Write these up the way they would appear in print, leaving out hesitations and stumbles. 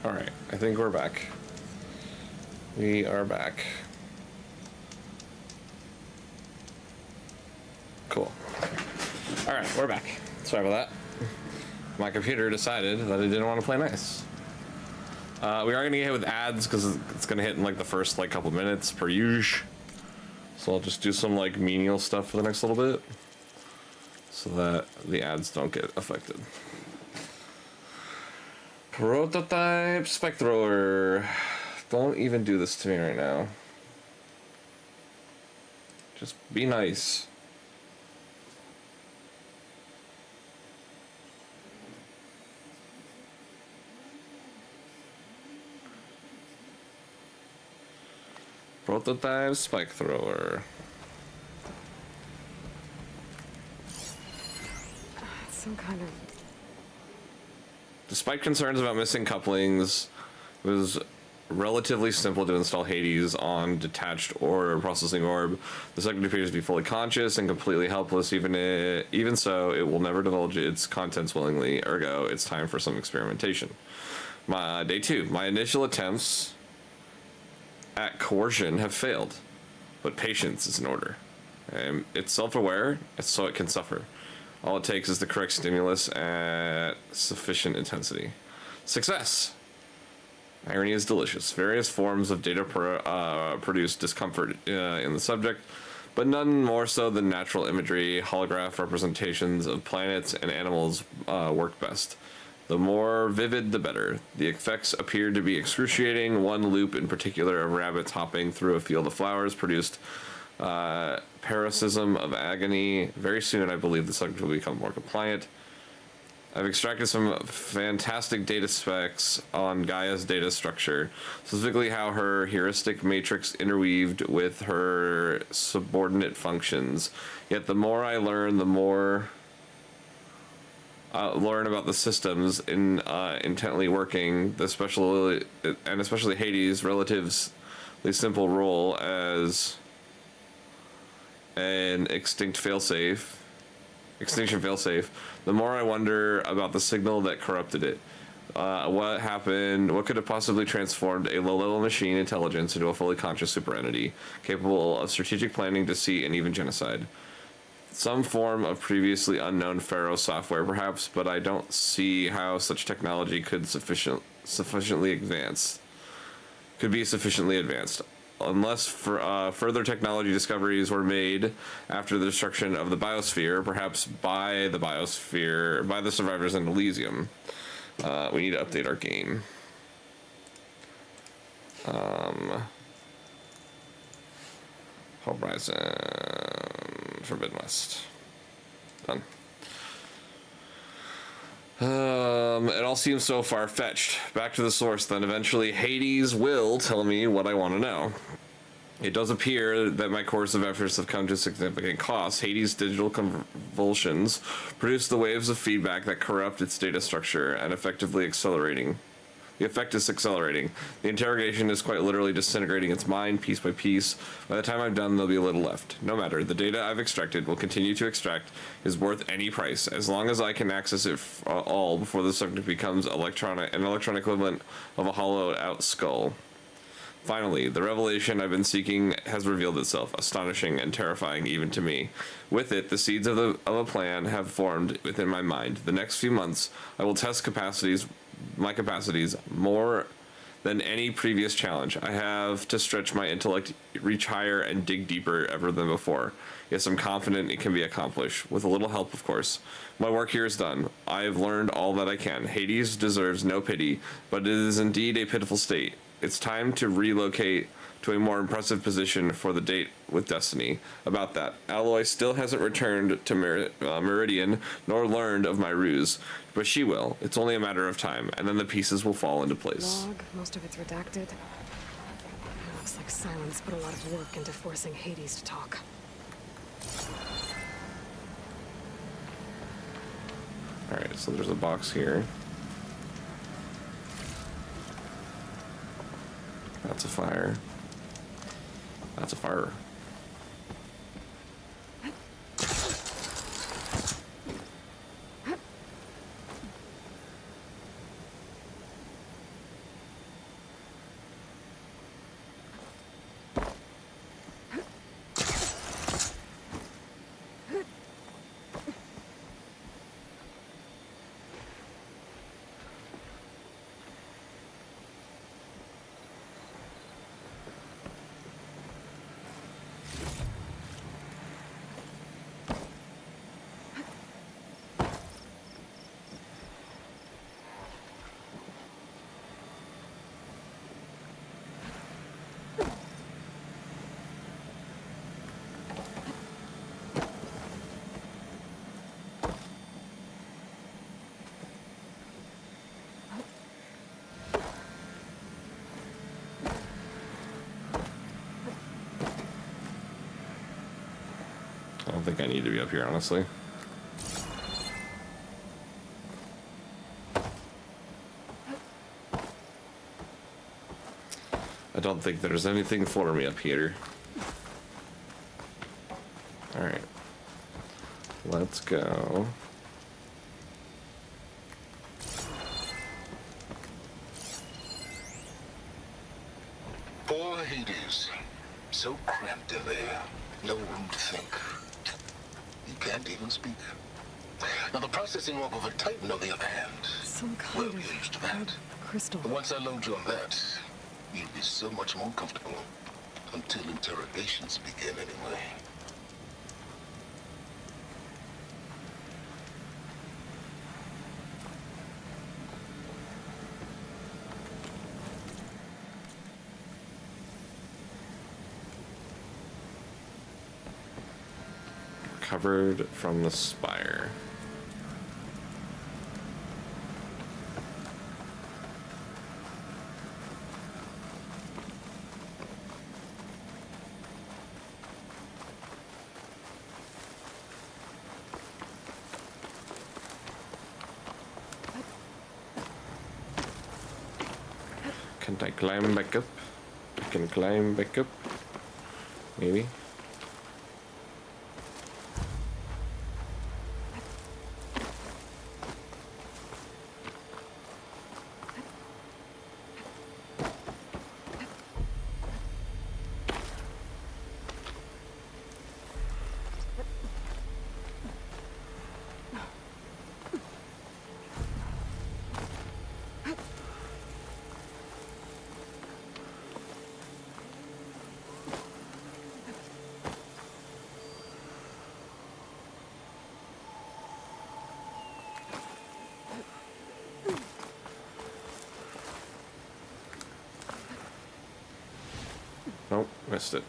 Alright, I think we're back. We are back. Cool. Alright, we're back. Sorry about that. My computer decided that it didn't want to play nice. We are going to get hit with ads because it's going to hit in like the first like couple minutes per usual. So I'll just do some like menial stuff for the next little bit so that the ads don't get affected. Prototype spike thrower. Don't even do this to me right now. Just be nice. Prototype spike thrower. Some kind of... Despite concerns about missing couplings, it was relatively simple to install Hades on detached or processing orb. The subject appears to be fully conscious and completely helpless. Even so, it will never divulge its contents willingly. Ergo, it's time for some experimentation. Day 2. My initial attempts at coercion have failed, but patience is in order. It's self-aware, so it can suffer. All it takes is the correct stimulus at sufficient intensity. Success! Irony is delicious. Various forms of data produce discomfort in the subject, but none more so than natural imagery. Holograph representations of planets and animals work best. The more vivid, the better. The effects appeared to be excruciating. One loop in particular of rabbits hopping through a field of flowers produced paroxysm of agony. Very soon, I believe the subject will become more compliant. I've extracted some fantastic data specs on Gaia's data structure, specifically how her heuristic matrix interweaved with her subordinate functions. Yet the more I learn, the more learn about the systems in intently working, especially Hades' relatively simple role as an extinction failsafe. The more I wonder about the signal that corrupted it. What happened? What could have possibly transformed a low-level machine intelligence into a fully conscious super entity, capable of strategic planning, deceit, and even genocide? Some form of previously unknown Pharaoh software, perhaps, but I don't see how such technology could sufficiently advanced. Unless further technology discoveries were made after the destruction of the biosphere, perhaps by the survivors in Elysium. We need to update our game. Horizon Forbidden West. Done. It all seems so far-fetched. Back to the source, then. Eventually, Hades will tell me what I want to know. It does appear that my course of efforts have come to significant cost. Hades' digital convulsions produce the waves of feedback that corrupt its data structure and effectively accelerating. The effect is accelerating. The interrogation is quite literally disintegrating its mind piece by piece. By the time I'm done, there'll be a little left. No matter. The data I've extracted, will continue to extract, is worth any price, as long as I can access it all before the subject becomes an electronic equivalent of a hollowed-out skull. Finally, the revelation I've been seeking has revealed itself, astonishing and terrifying even to me. With it, the seeds of a plan have formed within my mind. The next few months, I will test my capacities more than any previous challenge. I have to stretch my intellect, reach higher, and dig deeper ever than before. Yes, I'm confident it can be accomplished, with a little help, of course. My work here is done. I have learned all that I can. Hades deserves no pity, but it is indeed a pitiful state. It's time to relocate to a more impressive position for the date with Destiny. About that, Aloy still hasn't returned to Meridian, nor learned of my ruse, but she will. It's only a matter of time, and then the pieces will fall into place. Log, most of it's redacted. It looks like Silence put a lot of work into forcing Hades to talk. Alright, so there's a box here. That's a fire. That's a fire. don't think I need to be up here, honestly. I don't think there's anything for me up here. Alright. Let's go. Poor Hades. So cramped in there. No room to think. You can't even speak. Now the processing orb of a Titan, on the other hand. Some kind Well, of you're used to that. red crystal. But once I load you on that, you'll be so much more comfortable. Until interrogations begin, anyway. Recovered from the spire. Can I climb back up? I can climb back up. Maybe. Nope, missed it.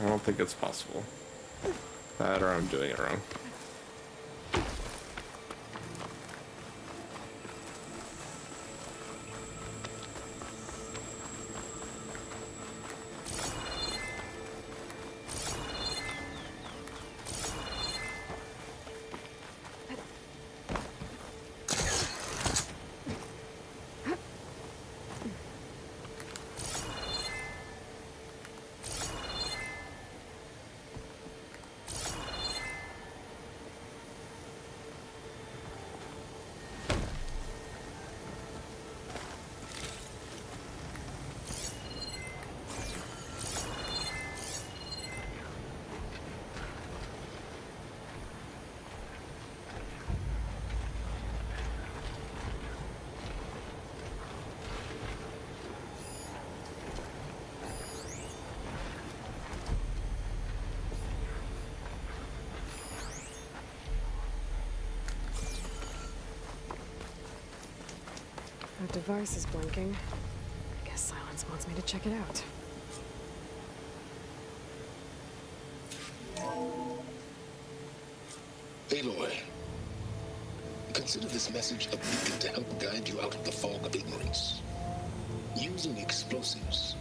I don't think it's possible. That or I'm doing it wrong. That device is blinking. I guess Silence wants me to check it out. Aloy, consider this message a beacon to help guide you out of the fog of ignorance. Using explosives,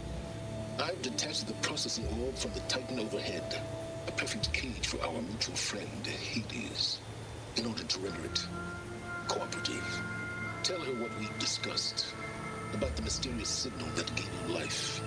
I've detached the processing orb from the Titan overhead, a perfect cage for our mutual friend, Hades, in order to render it cooperative. Tell her what we discussed about the mysterious signal that gave you life.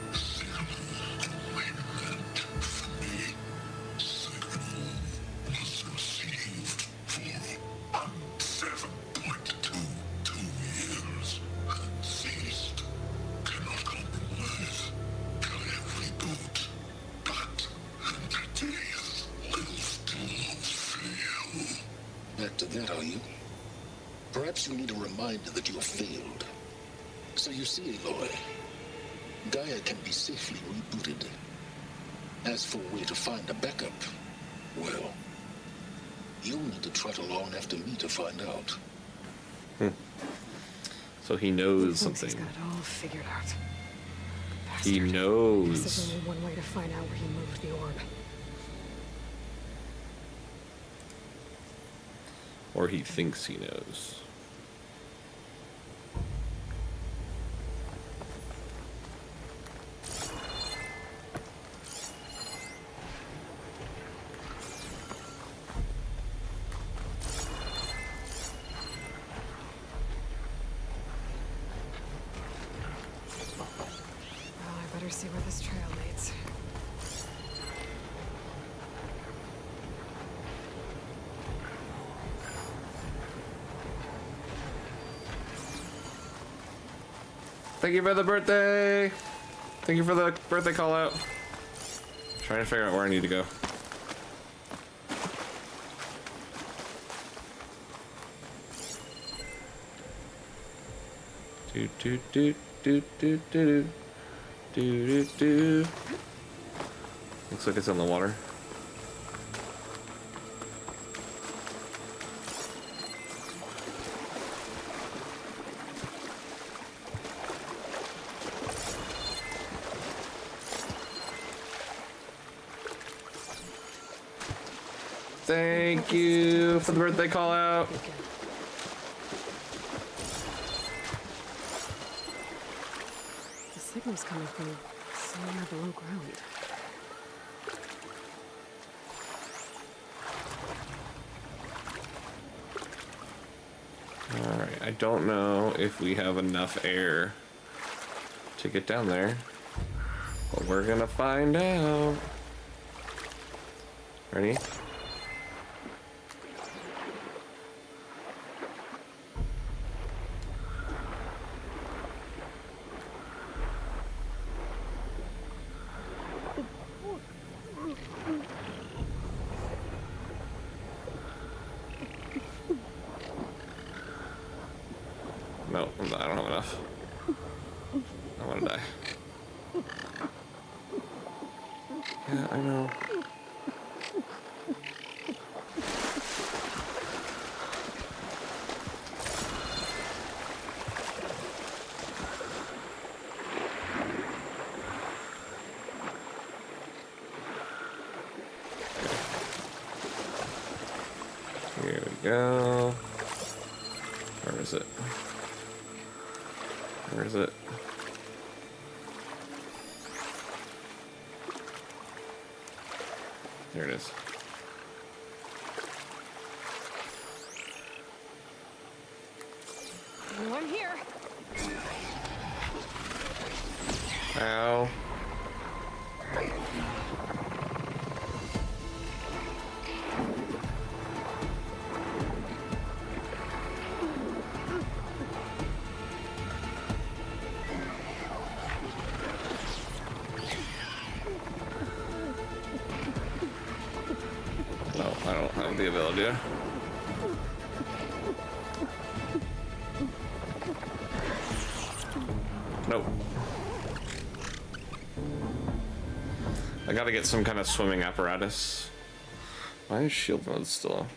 Back to that, are you? Perhaps you need a reminder that you have failed. So you see, Aloy, Gaia can be safely rebooted. As for where to find a backup, well, you'll need to trot along after me to find out. So he knows Thinks something. he's got it all figured out. He Bastard. knows. There's only one way to find out where he moved the orb. Or he thinks he knows. better see where this trail leads. Thank you for the birthday. Thank you for the birthday call out. Trying to figure out where I need to go. Do do do do do do do do do. Looks like it's in the water. Thank you for the birthday call out. The signal's coming from somewhere below ground. Alright, I don't know if we have enough air to get down there, but we're gonna find out. Ready? No, I don't have enough. I want to die. Yeah, I know. Here we go. Where is it? Where is it? There it is. One here. Ow. No, I don't have the ability to. Nope. I gotta get some kind of swimming apparatus. Why is shield mode still on?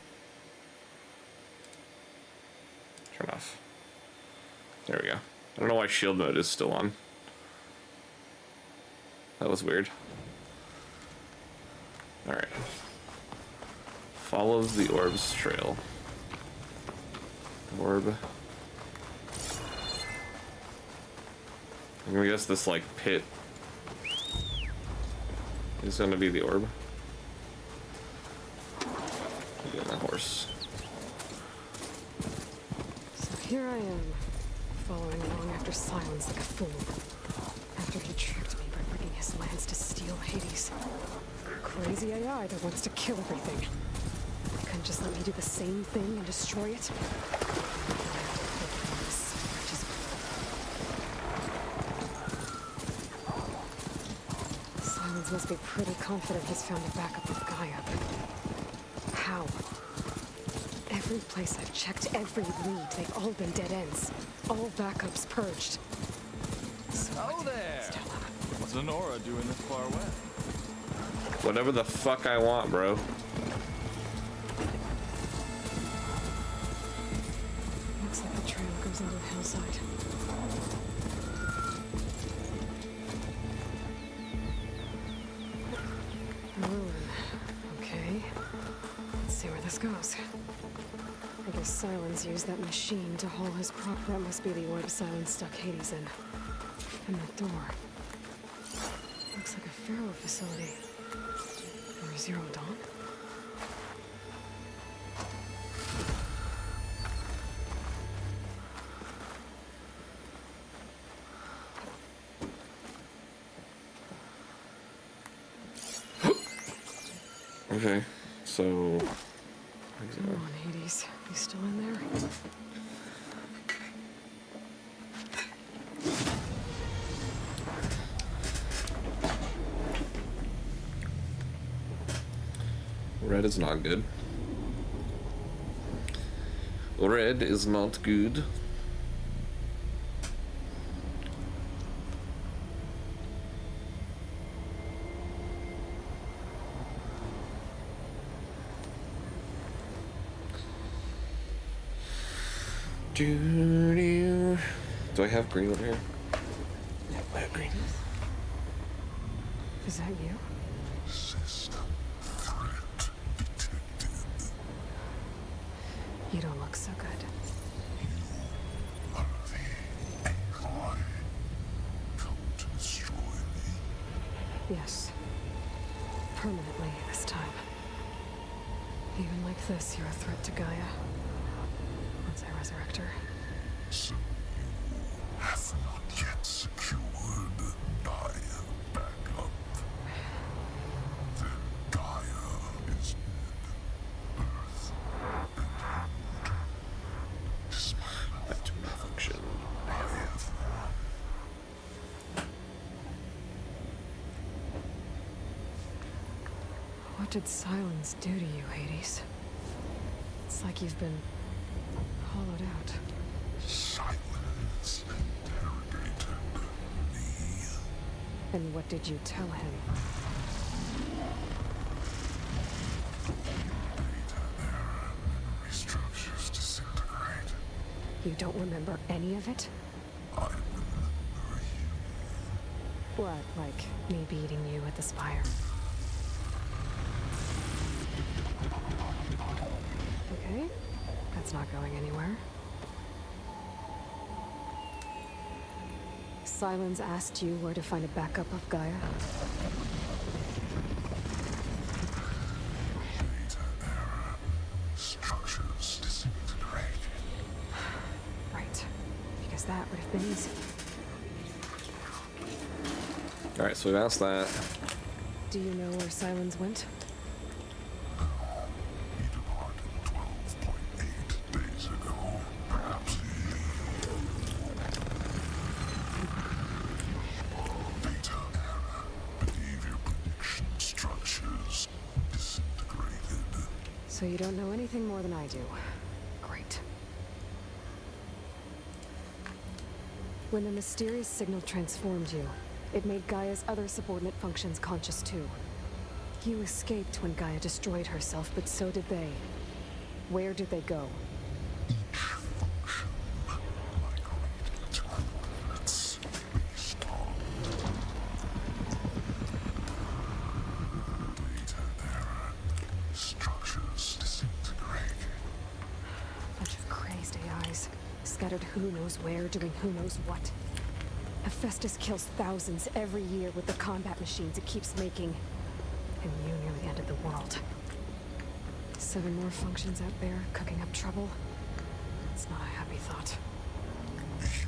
Turn off. There we go. I don't know why shield mode is still on. That was weird. Alright. Follows the orb's trail. Orb. I'm gonna guess this, like, pit is gonna be the orb. Get my horse. So here I am, following along after Silence like a fool. After he tricked me by bringing his lands to steal Hades. Crazy AI that wants to kill everything. They couldn't just let me do the same thing and destroy it. Silence must be pretty confident he's found a backup with Gaia. How? Every place I've checked, every lead, they've all been dead ends. All backups purged. So Oh there! What's Lenora doing this far away? Whatever the fuck I want, bro. Looks like the trail goes into the hillside. Ruin. Okay. Let's see where this goes. I guess Silence used that machine to haul his prop. That must be the orb Silence stuck Hades in. And that door. Looks like a Pharaoh facility. Or Zero Dawn? Okay, so. Come on, Hades. You still in there? Red is not good. Red is not good. Do I have green over here? Yeah, I have green. Is that you? System threat detected. You don't look so good. Are the AI come to destroy me? Yes. Permanently this time. Even like this, you're a threat to Gaia. Once I resurrect her. So you have not yet secured Gaia back up. Then Gaia is dead. Earth and you. Despite Back to malfunction. I have What did silence do to you, Hades? It's like you've been hollowed out. silence interrogated me. And what did you tell him? Data error, memory structures disintegrate. You don't remember any of it? I remember you. What, like me beating you at the Spire? Okay, that's not going anywhere. Silence asked you where to find a backup of Gaia. Data error, structures disintegrate. Right, because that would have been easy. Alright, so we've asked that. Do you know where Silence went? He departed 12.8 days ago. Perhaps he... Data error, behavior prediction structures disintegrated. So you don't know anything more than I do. Great. When the mysterious signal transformed you, it made Gaia's other subordinate functions conscious too. You escaped when Gaia destroyed herself, but so did they. Where did they go? Each function migrated to coordinates based on data error, structures disintegrate. Bunch of crazed AIs, scattered who knows where, doing who knows what. Hephaestus kills thousands every year with the combat machines it keeps making. And you nearly ended the world. 7 more functions out there, cooking up trouble. It's not a happy thought. You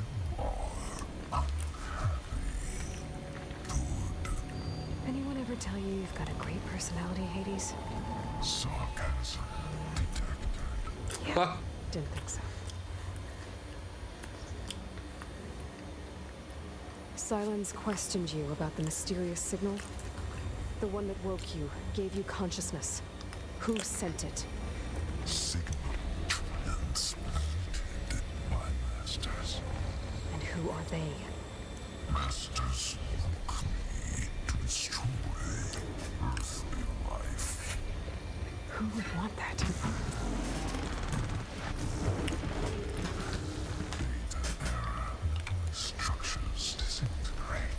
are good. Anyone ever tell you you've got a great personality, Hades? Sarcasm detected. Yeah, didn't think so. Silence questioned you about the mysterious signal. The one that woke you, gave you consciousness. Who sent it? Signal transmitted by masters. And who are they? Masters want me to destroy earthly life. Who would want that? Data error, structures disintegrate.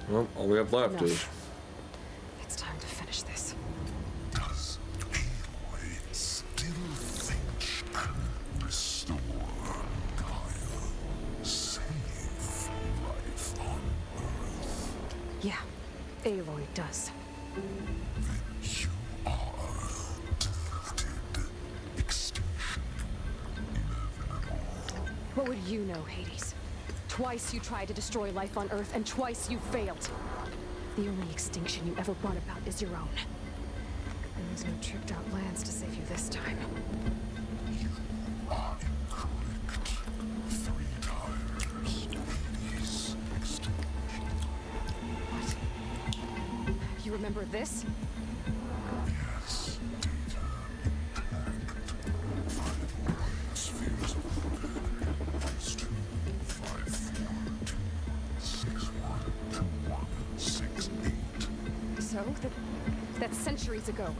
Well, all we have left is. Enough. It's time to finish this. Does Aloy still think and restore Gaia? Save life on Earth? Yeah, Aloy does. Then you are defeated. Extinction inevitable. What would you know, Hades? Twice you tried to destroy life on Earth, and twice you failed. The only extinction you ever brought about is your own. And there's no tricked out plans to save you this time. What? You remember this? So, that's centuries ago.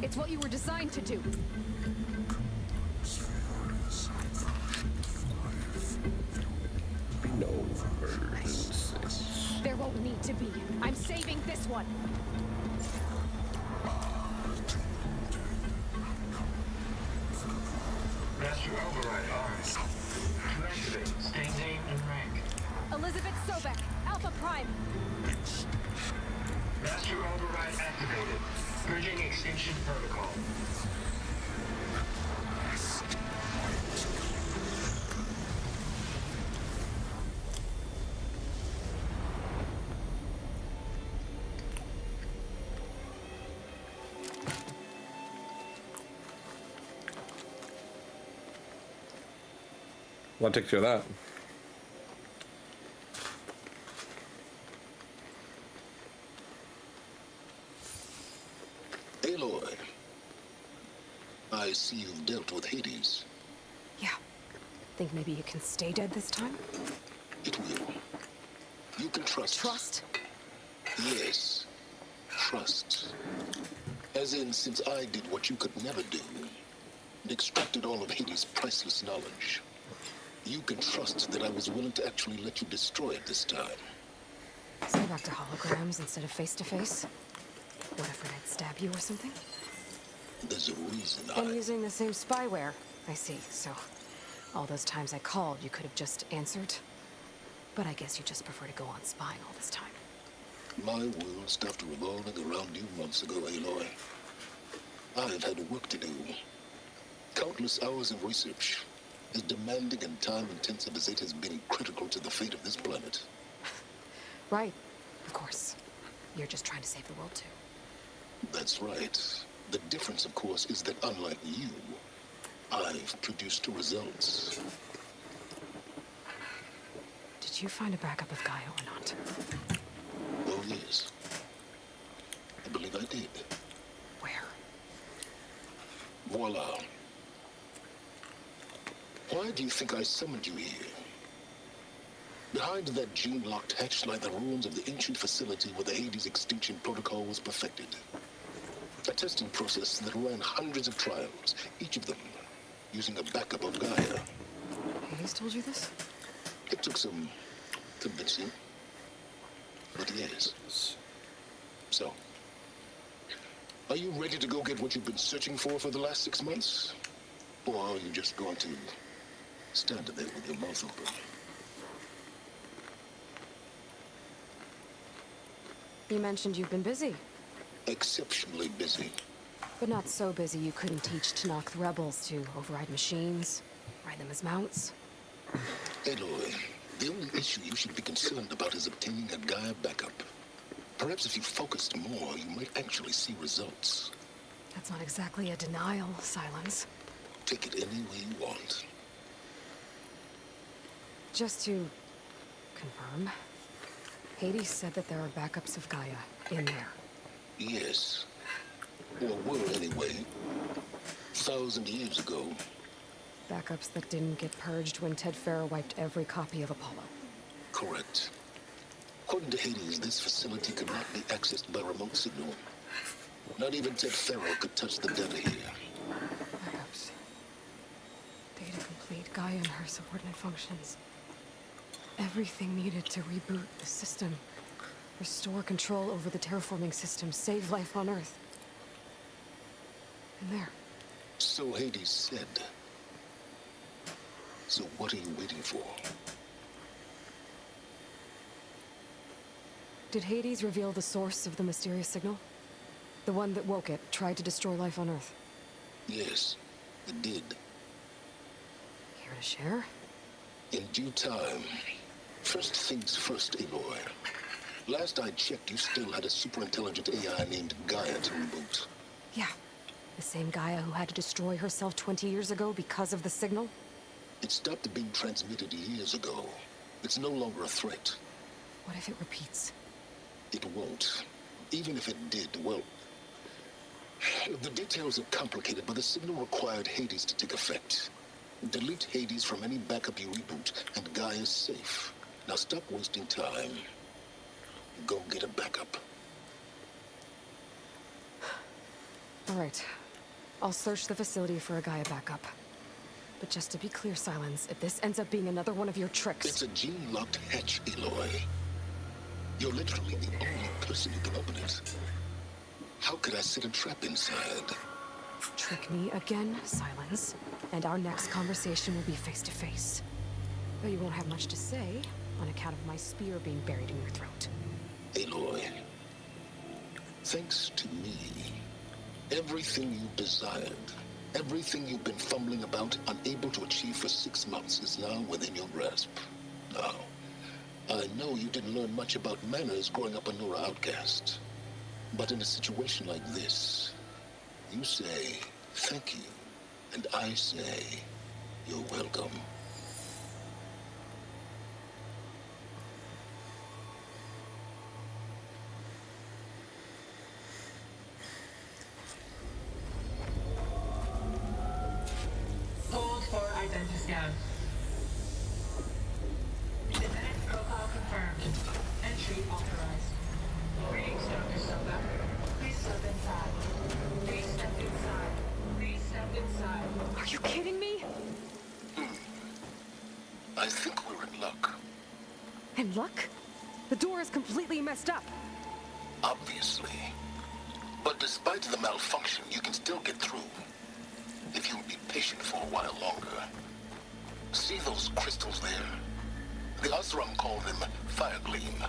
It's what you were designed to do. No version. There won't need to be. I'm saving this one. Master override armed. To activate, state name and rank. Elizabeth Sobek, Alpha Prime. Master override activated. Purging extinction protocol. What took care of that? Aloy, I see you've dealt with Hades. Yeah. Think maybe you can stay dead this time? It will. You can trust. Trust? Yes. Trust. As in, since I did what you could never do, and extracted all of Hades' priceless knowledge, you can trust that I was willing to actually let you destroy it this time. So back to holograms instead of face-to-face? What if I'd stab you or something? There's a reason And using the same spyware. I see, so all those times I called, you could have just answered. But I guess you just prefer to go on spying all this time. My world stopped revolving around you months ago, Aloy. I've had work to do. Countless hours of research, as demanding and time-intensive as it has been critical to the fate of this planet. Right, of course. You're just trying to save the world, too. That's right. The difference, of course, is that unlike you, I've produced results. Did you find a backup of Gaia or not? Oh, yes. I believe I did. Where? Voila. Why do you think I summoned you here? Behind that gene-locked hatch lie the ruins of the ancient facility where the Hades extinction protocol was perfected. A testing process that ran hundreds of trials, each of them using a backup of Gaia. Hades told you this? It took some convincing, but yes. So, are you ready to go get what you've been searching for the last 6 months? Or are you just going to stand there with your mouth open? You mentioned you've been busy. Exceptionally busy. But not so busy you couldn't teach Tanakh the rebels to override machines, ride them as mounts. Aloy, the only issue you should be concerned about is obtaining a Gaia backup. Perhaps if you focused more, you might actually see results. That's not exactly a denial, Silence. Take it any way you want. Just to confirm, Hades said that there are backups of Gaia in there. Yes. Or were anyway. 1,000 years ago. Backups that didn't get purged when Ted Farrow wiped every copy of Apollo. Correct. According to Hades, this facility could not be accessed by remote signal. Not even Ted Farrow could touch the data here. Backups. Data complete, Gaia and her subordinate functions. Everything needed to reboot the system. Restore control over the terraforming system, save life on Earth. And there. So Hades said. So what are you waiting for? Did Hades reveal the source of the mysterious signal? The one that woke it, tried to destroy life on Earth? Yes, it did. Here to share? In due time. First things first, Aloy. Last I checked, you still had a super-intelligent AI named Gaia to reboot. Yeah. The same Gaia who had to destroy herself 20 years ago because of the signal? It stopped being transmitted years ago. It's no longer a threat. What if it repeats? It won't. Even if it did, well... The details are complicated, but the signal required Hades to take effect. Delete Hades from any backup you reboot, and Gaia's safe. Now stop wasting time. Go get a backup. All right. I'll search the facility for a Gaia backup. But just to be clear, Silence, if this ends up being another one of your tricks... It's a gene-locked hatch, Aloy. You're literally the only person who can open it. How could I set a trap inside? Trick me again, Silence, and our next conversation will be face-to-face. Though you won't have much to say, on account of my spear being buried in your throat. Aloy, thanks to me, everything you desired, everything you've been fumbling about, unable to achieve for 6 months, is now within your grasp. Now, I know you didn't learn much about manners growing up a Nora outcast. But in a situation like this, you say, thank you, and I say, you're welcome. Hold for identity scan. Genetic profile confirmed. Entry authorized. Greetings, Dr. Silva. Please step inside. Please step inside. Please step inside. Are you kidding me? I think we're in luck. And luck? The door is completely messed up. Obviously. But despite the malfunction, you can still get through. If you'll be patient for a while longer. See those crystals there? The Osram call them fire gleam.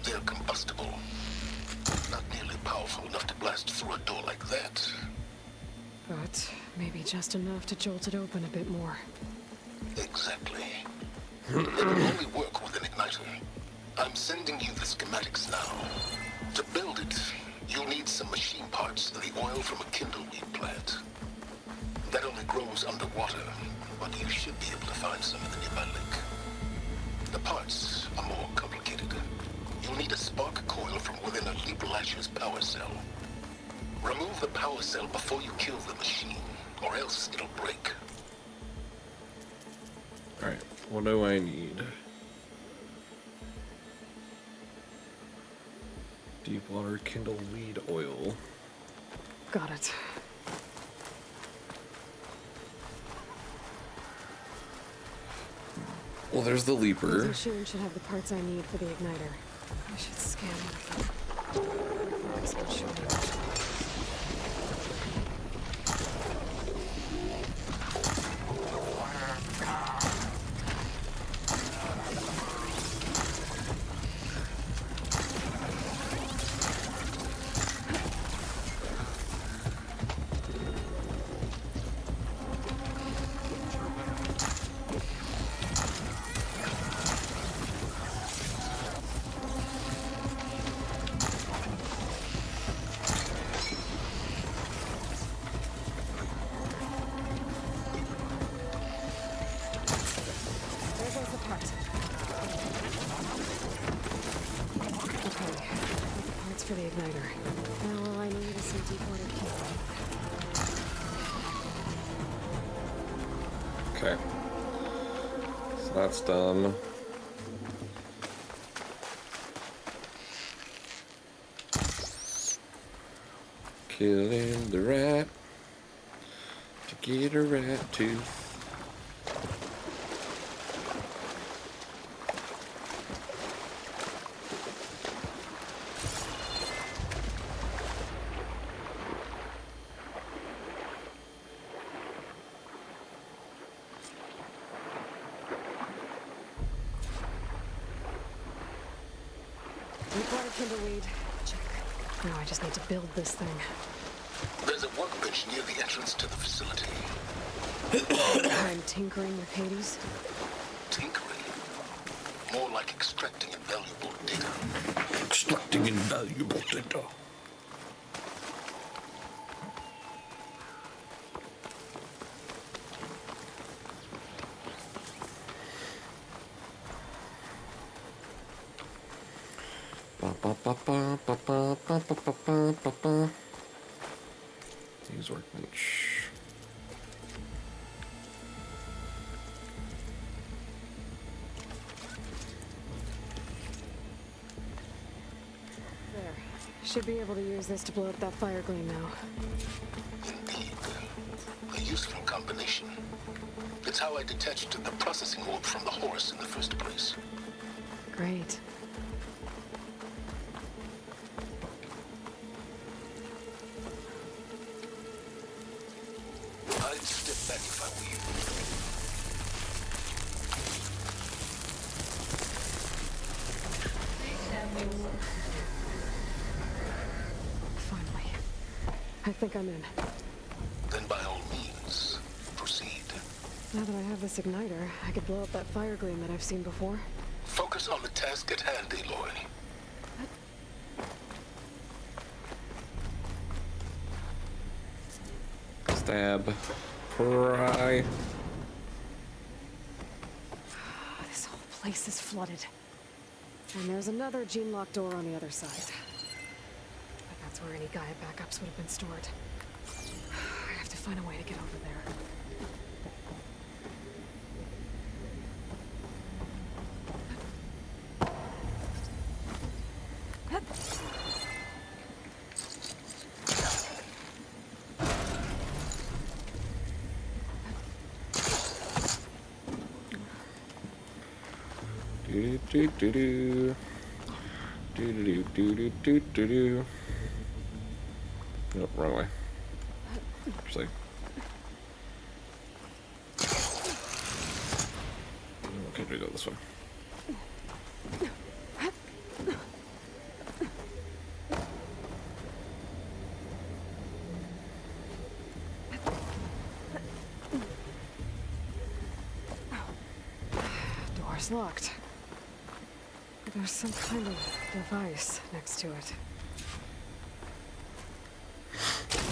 They're combustible. Not nearly powerful enough to blast through a door like that. But maybe just enough to jolt it open a bit more. Exactly. It will only work with an igniter. I'm sending you the schematics now. To build it, you'll need some machine parts and the oil from a kindleweed plant. That only grows underwater, but you should be able to find some in the nearby lake. The parts are more complicated. You'll need a spark coil from within a Leap Lasher's power cell. Remove the power cell before you kill the machine, or else it'll break. Alright, what do I need? Deep water kindleweed oil. Got it. Well, there's the leaper. This machine should have the parts I need for the igniter. I should scan it. This one should be- There goes the part. Okay, the parts for the igniter. Now all I need is some deep water kindling. Okay. So that's done. Killing the rat to get a rat tooth. Deep water kindleweed. Check. Now I just need to build this thing. There's a workbench near the entrance to the facility. I'm tinkering with Hades. Tinkering. More like extracting invaluable data. Extracting invaluable data. Use workbench. There. Should be able to use this to blow up that fire gleam now. Indeed. A useful combination. It's how I detached the processing orb from the horse in the first place. Great. I'd step back if I were you. Please stand inside. Finally. I think I'm in. Then by all means, proceed. Now that I have this igniter, I could blow up that fire gleam that I've seen before. Focus on the task at hand, Aloy. Stab. Pry. This whole place is flooded. And there's another gene-locked door on the other side. But that's where any Gaia backups would have been stored. I have to find a way to get over there. Do do do do. Do do do do do do do. Nope, wrong way. Actually. Okay, we go this way. Door's locked. There's some kind of device next to it.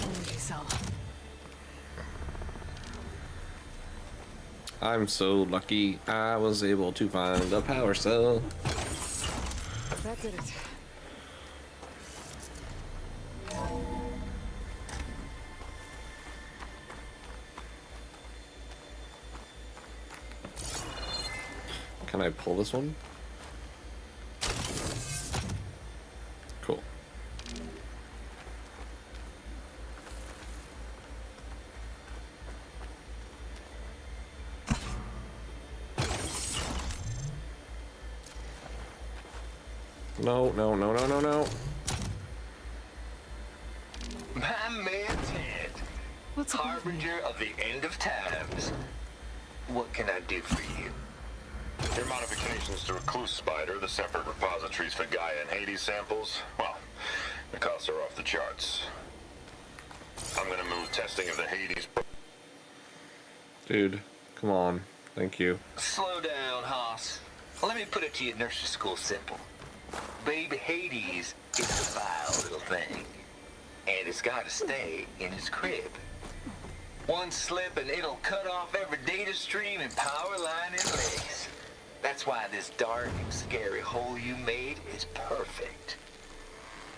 Energy cell. I'm so lucky I was able to find a power cell. That did it. Can I pull this one? Cool. No, no, no, no, no, no. My man Ted, What's up? harbinger of the end of times. What can I do for you? Your modifications to Recluse Spider, the separate repositories for Gaia and Hades samples, well, the costs are off the charts. I'm gonna move testing of the Hades... Dude, come on. Thank you. Slow down, Hoss. Let me put it to you nursery school simple. Baby Hades is a vile little thing, and it's gotta stay in its crib. One slip and it'll cut off every data stream and power line in legs. That's why this dark and scary hole you made is perfect.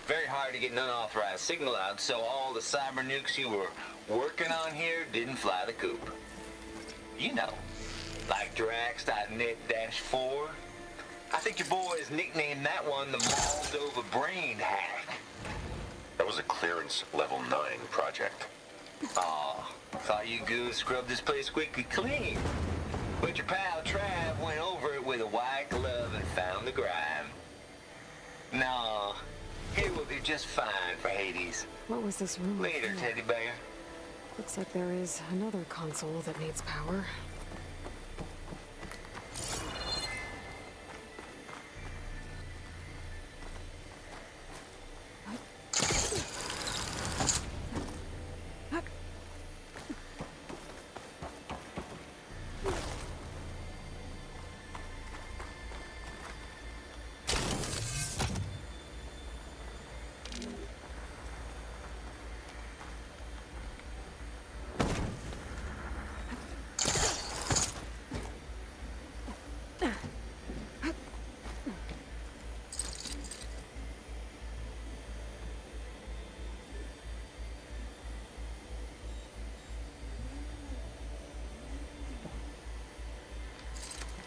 Very hard to get an unauthorized signal out, so all the cyber nukes you were working on here didn't fly the coop. You know, like Drax.net-4. I think your boys nicknamed that one the Moldova Brain Hack. That was a clearance level 9 project. Aw, thought you goons scrubbed this place squeaky clean. But your pal Trav went over it with a white glove and found the grime. Nah, it will be just fine for Hades. What was this room? Later, for? teddy bear. Looks like there is another console that needs power.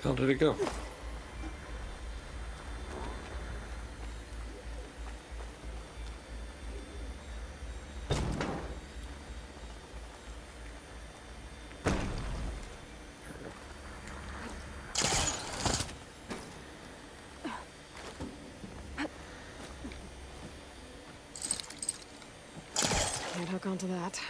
How did it go? Can't hook onto that.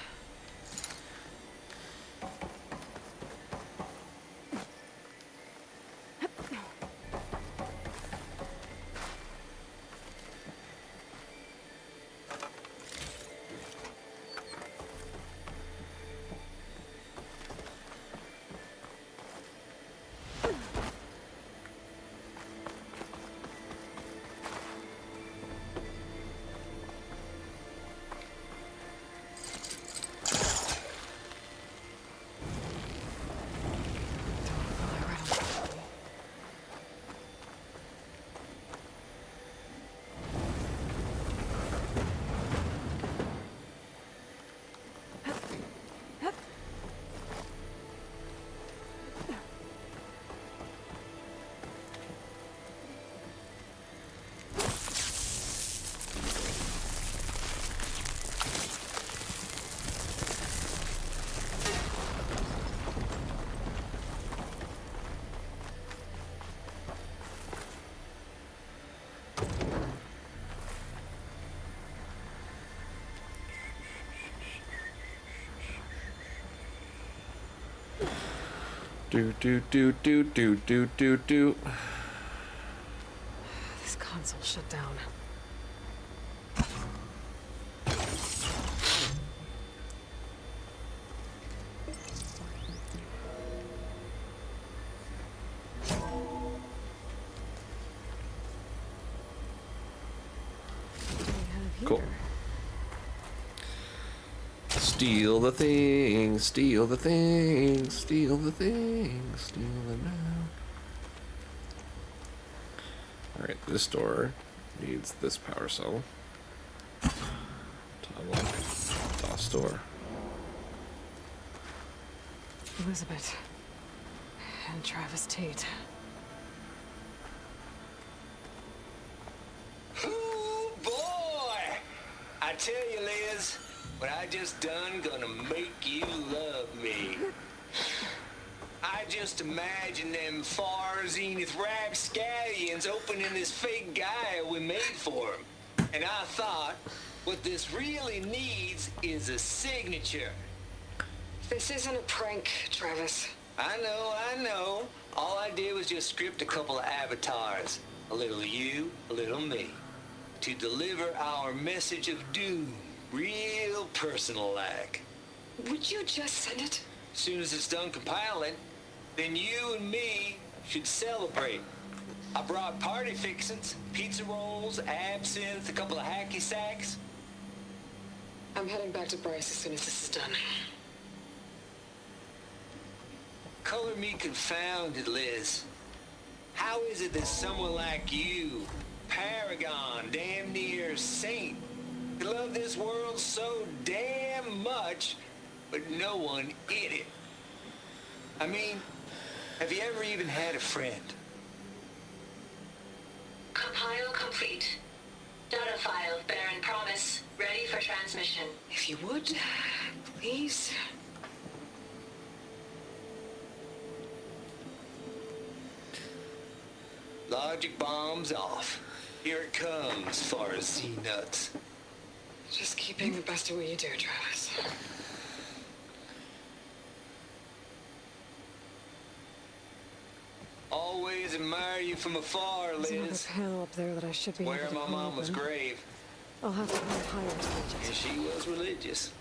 Do. This console shut down. What do we have here? Cool. Steal the things, steal the things, steal the things, steal them now. Alright, this door needs this power cell to unlock DOS door. Elizabeth. And Travis Tate. Ooh, boy! I tell you, Liz, what I just done gonna make you love me. I just imagine them far zenith rapscallions opening this fake guy we made for him. And I thought, what this really needs is a signature. This isn't a prank, Travis. I know. All I did was just script a couple of avatars. A little you, a little me. To deliver our message of doom. Real personal-like. Would you just send it? As soon as it's done compiling, then you and me should celebrate. I brought party fixins, pizza rolls, absinthe, a couple of hacky sacks. I'm heading back to Bryce as soon as this is done. Color me confounded, Liz. How is it that someone like you, paragon, damn near saint, could love this world so damn much, but no one in it? I mean, have you ever even had a friend? Compile complete. Data file bearing promise. Ready for transmission. If you would, please. Logic bombs off. Here it comes, far as Z-nuts. Just keep being the best at what you do, Travis. Always admire you from afar, There's another Liz. panel up there that I should be Where able to my pull mama's open. grave. I'll have to climb higher to reach And it. she was religious.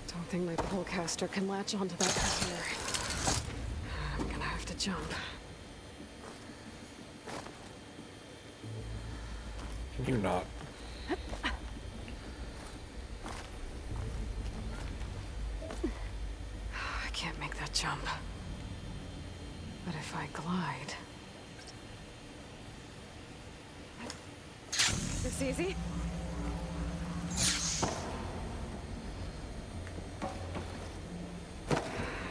Don't think my polecaster can latch onto that container. I'm gonna have to jump. Can you not? jump. But if I glide... This easy? I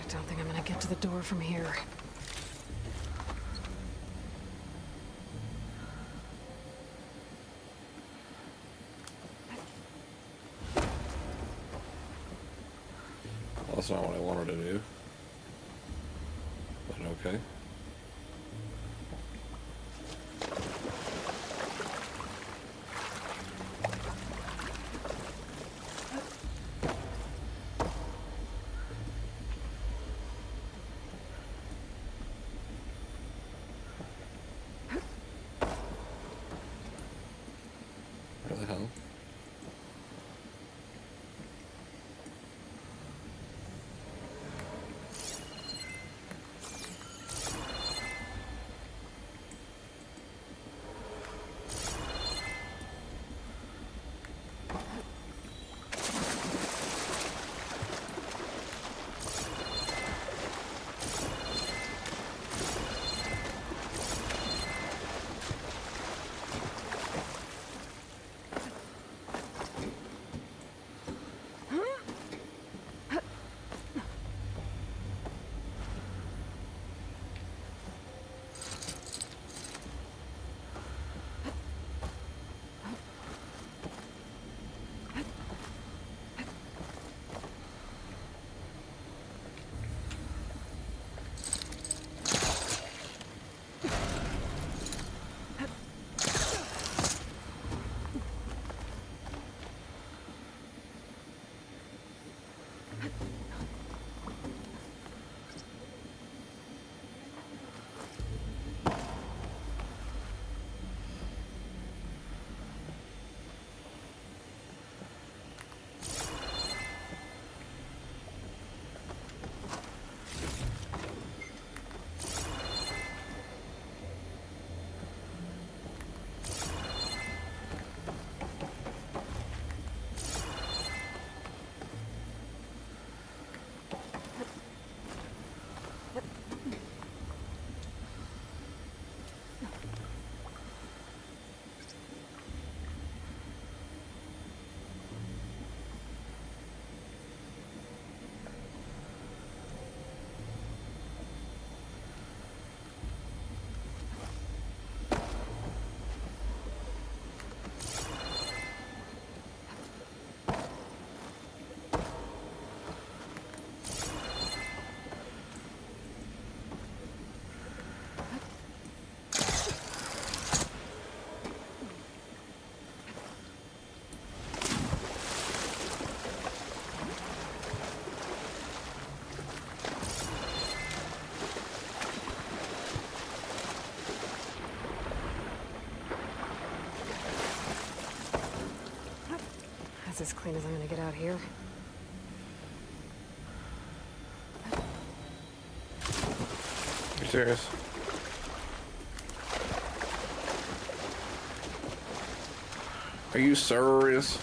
don't think I'm gonna get to the door from here. Well, that's not what I wanted to do. But okay. Where the hell? That's as clean as I'm gonna get out here. You serious? Are you serious?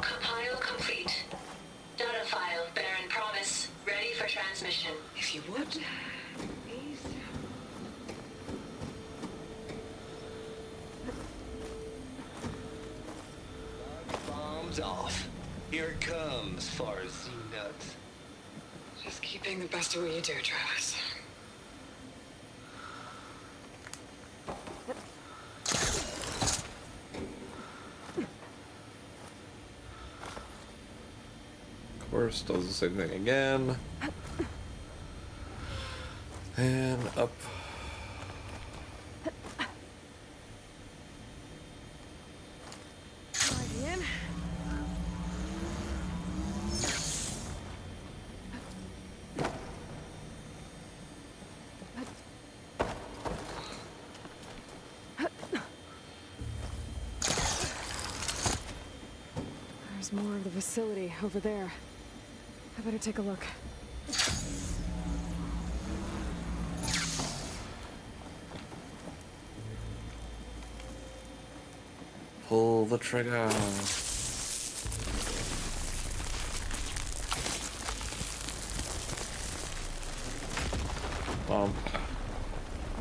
Compile complete. Data file, Baron Promise, ready for transmission. If you would, please. Bombs off. Here it comes, far as Z nuts. Just keep being the best at what you do, Travis. Of course, does the same thing again. And up. In. There's more of the facility over there. I better take a look. Pull the trigger.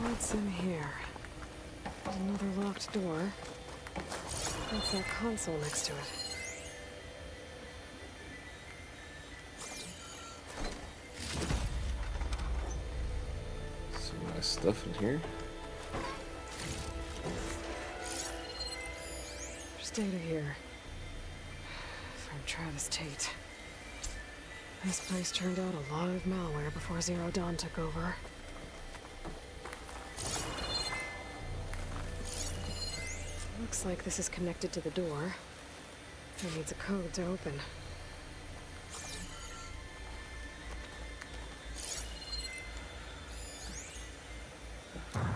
What's in here? Another locked door. That's that console next to it. Some nice stuff in here. There's data here. From Travis Tate. This place turned out a lot of malware before Zero Dawn took over. Looks like this is connected to the door. It needs a code to open.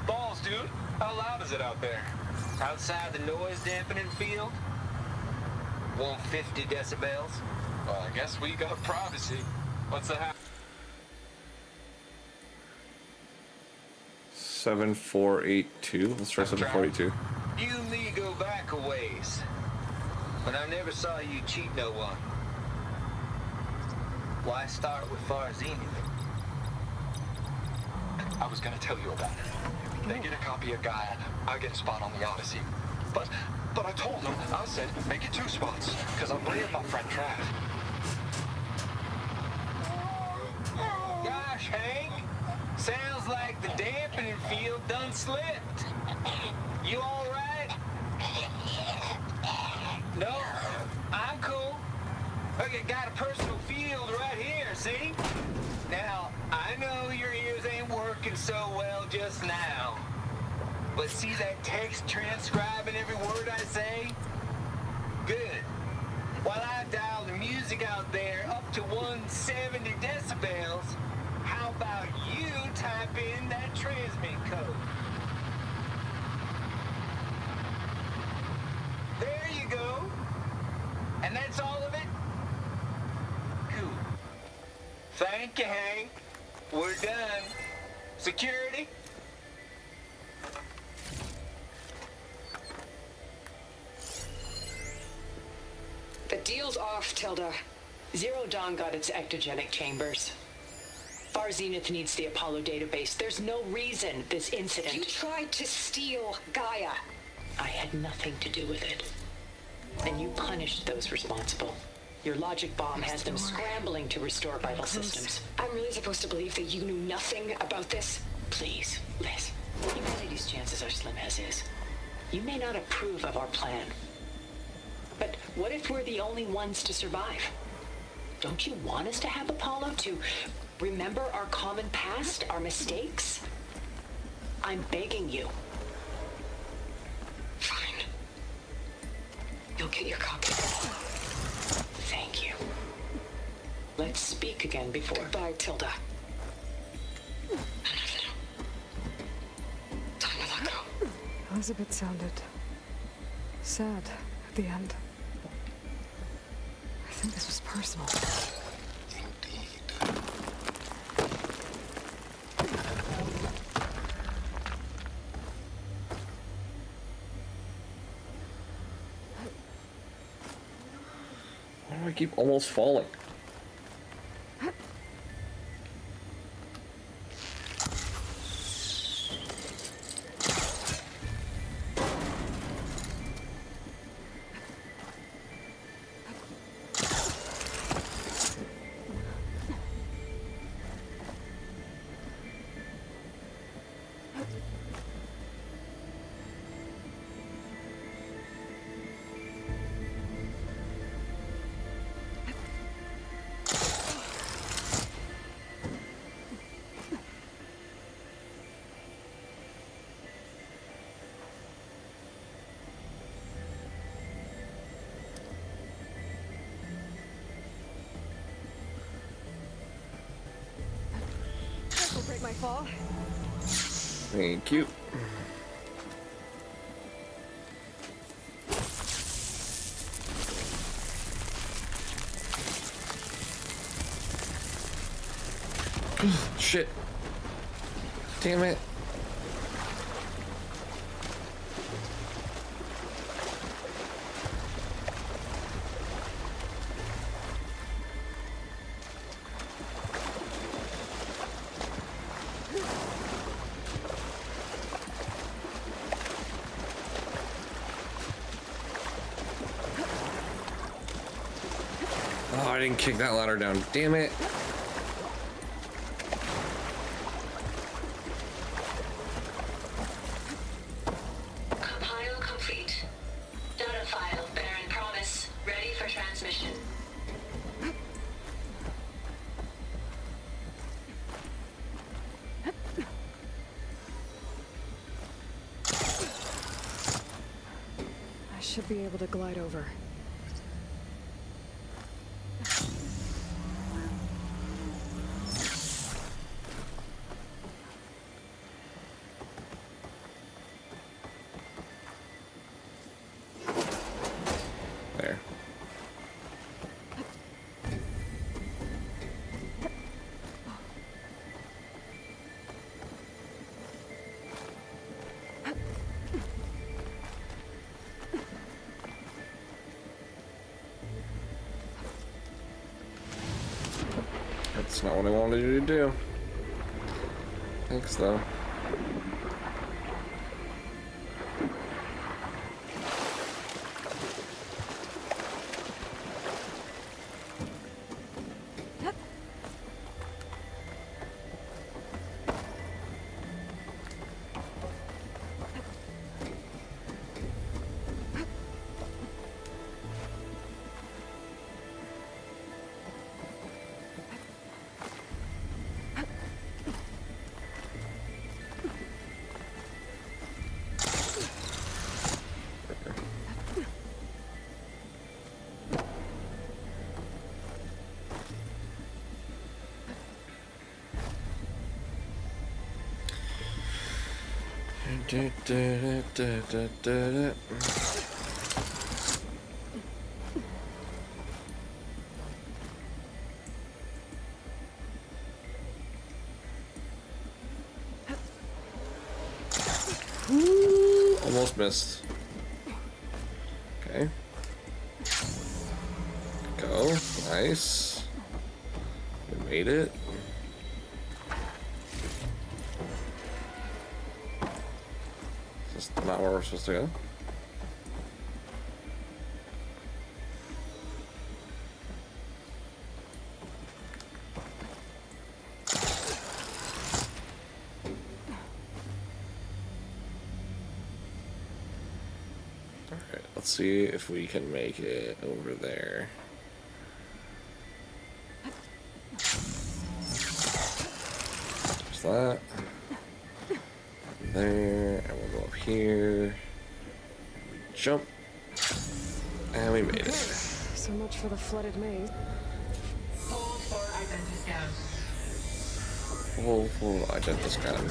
Balls, dude. How loud is it out there? Outside the noise dampening field? 150 decibels? Well, I guess we got privacy. What's the 7482. Let's try 7482. You and me go back a ways. But I never saw you cheat no one. Why start with Farzini? I was gonna tell you about it. They get a copy of Gaia, I get a spot on the Odyssey. But I told them, I said, make it 2 spots, because I'm bringing my friend Trav. Gosh, Hank. Sounds like the dampening field done slipped. You all right? No, I'm cool. Look, I got a personal field right here, see? Now, I know your ears ain't working so well just now. But see that text transcribing every word I say? Good. While I dial the music out there up to 170 decibels, how about you type in that transmit code? There you go. And that's all of it? Cool. Thank you, Hank. We're done. Security? The deal's off, Tilda. Zero Dawn got its ectogenic chambers. Far Zenith needs the Apollo database. There's no reason this incident... You tried to steal Gaia. I had nothing to do with it. And you punished those responsible. Your logic bomb has them scrambling to restore vital systems. I'm really supposed to believe that you knew nothing about this? Please, Liz. Humanity's chances are slim as is. You may not approve of our plan. But what if we're the only ones to survive? Don't you want us to have Apollo to remember our common past, our mistakes? I'm begging you. Fine. You'll get your copy. Thank you. Let's speak again before... Goodbye, Tilda. Time to let go. Elizabeth sounded sad at the end. I think this was personal. Indeed. Why do I keep almost falling? fall. Thank you. Shit. Damn it. Oh, I didn't kick that ladder down. Damn it. Compile complete. Data file, Baron Promise, ready for transmission. I should be able to glide over. There. That's not what I wanted you to do. Thanks, though. Almost missed. Okay. Go. Nice. We made it. Is this not where we're supposed to go? Alright, let's see if we can make it over there. There's that. There, and we'll go up here. We jump. And we made it. So much for the flooded maze. Hold for identiscan. Full identiscan.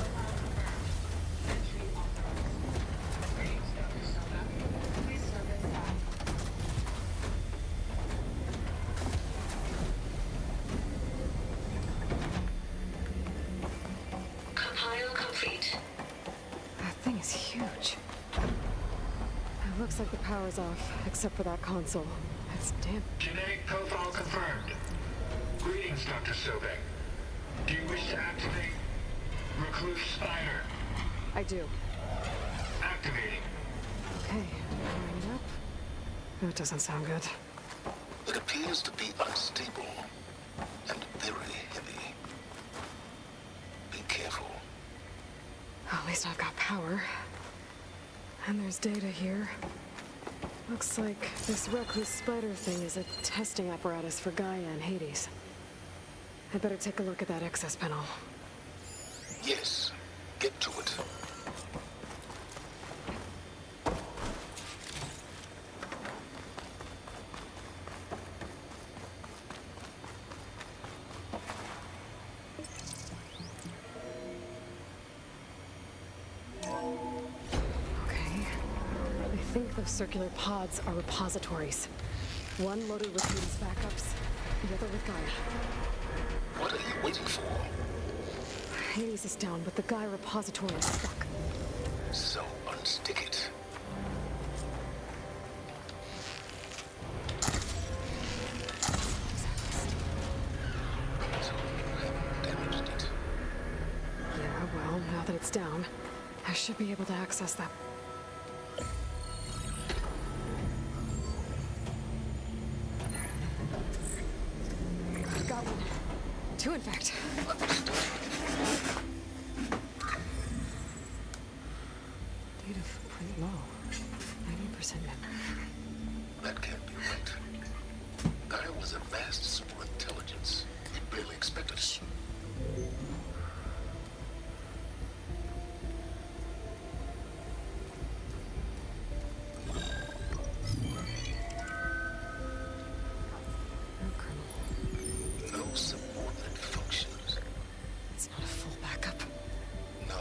Compile complete. That thing is huge. It looks like the power's off, except for that console. It's damn. Genetic profile confirmed. Greetings, Dr. Sobek. Do you wish to activate Recluse Spider? I do. Activating. Okay, wind up. That doesn't sound good. It appears to be unstable and very heavy. Be careful. At least I've got power. And there's data here. Looks like this Recluse Spider thing is a testing apparatus for Gaia and Hades. I better take a look at that access panel. Yes, get to it. think those circular pods are repositories. One loaded with Hades backups, the other with Gaia. What are you waiting for? Hades is down, but the Gaia repository is stuck. So unstick it. So you haven't damaged it. Yeah, well, now that it's down, I should be able to access that. Got one. Two, in fact. Data footprint low. 90% memory. That can't be right. Gaia was a vast superintelligence. You barely expected it. No subordinate functions. It's not a full backup. No.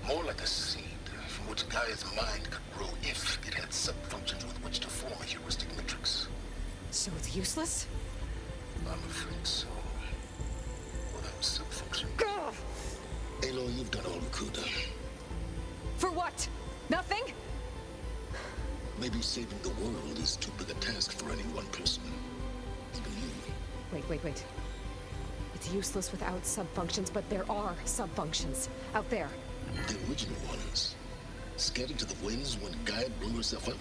More like a seed from which Gaia's mind could grow if it had subfunctions with which to form a heuristic matrix. So it's useless? I'm afraid so. Without subfunction. Gah! Aloy, you've done all you could. For what? Nothing? Maybe saving the world is too big a task for any one person. Even you. Wait. It's useless without subfunctions, but there are subfunctions out there. The original ones. Scattered to the winds when Gaia blew herself up.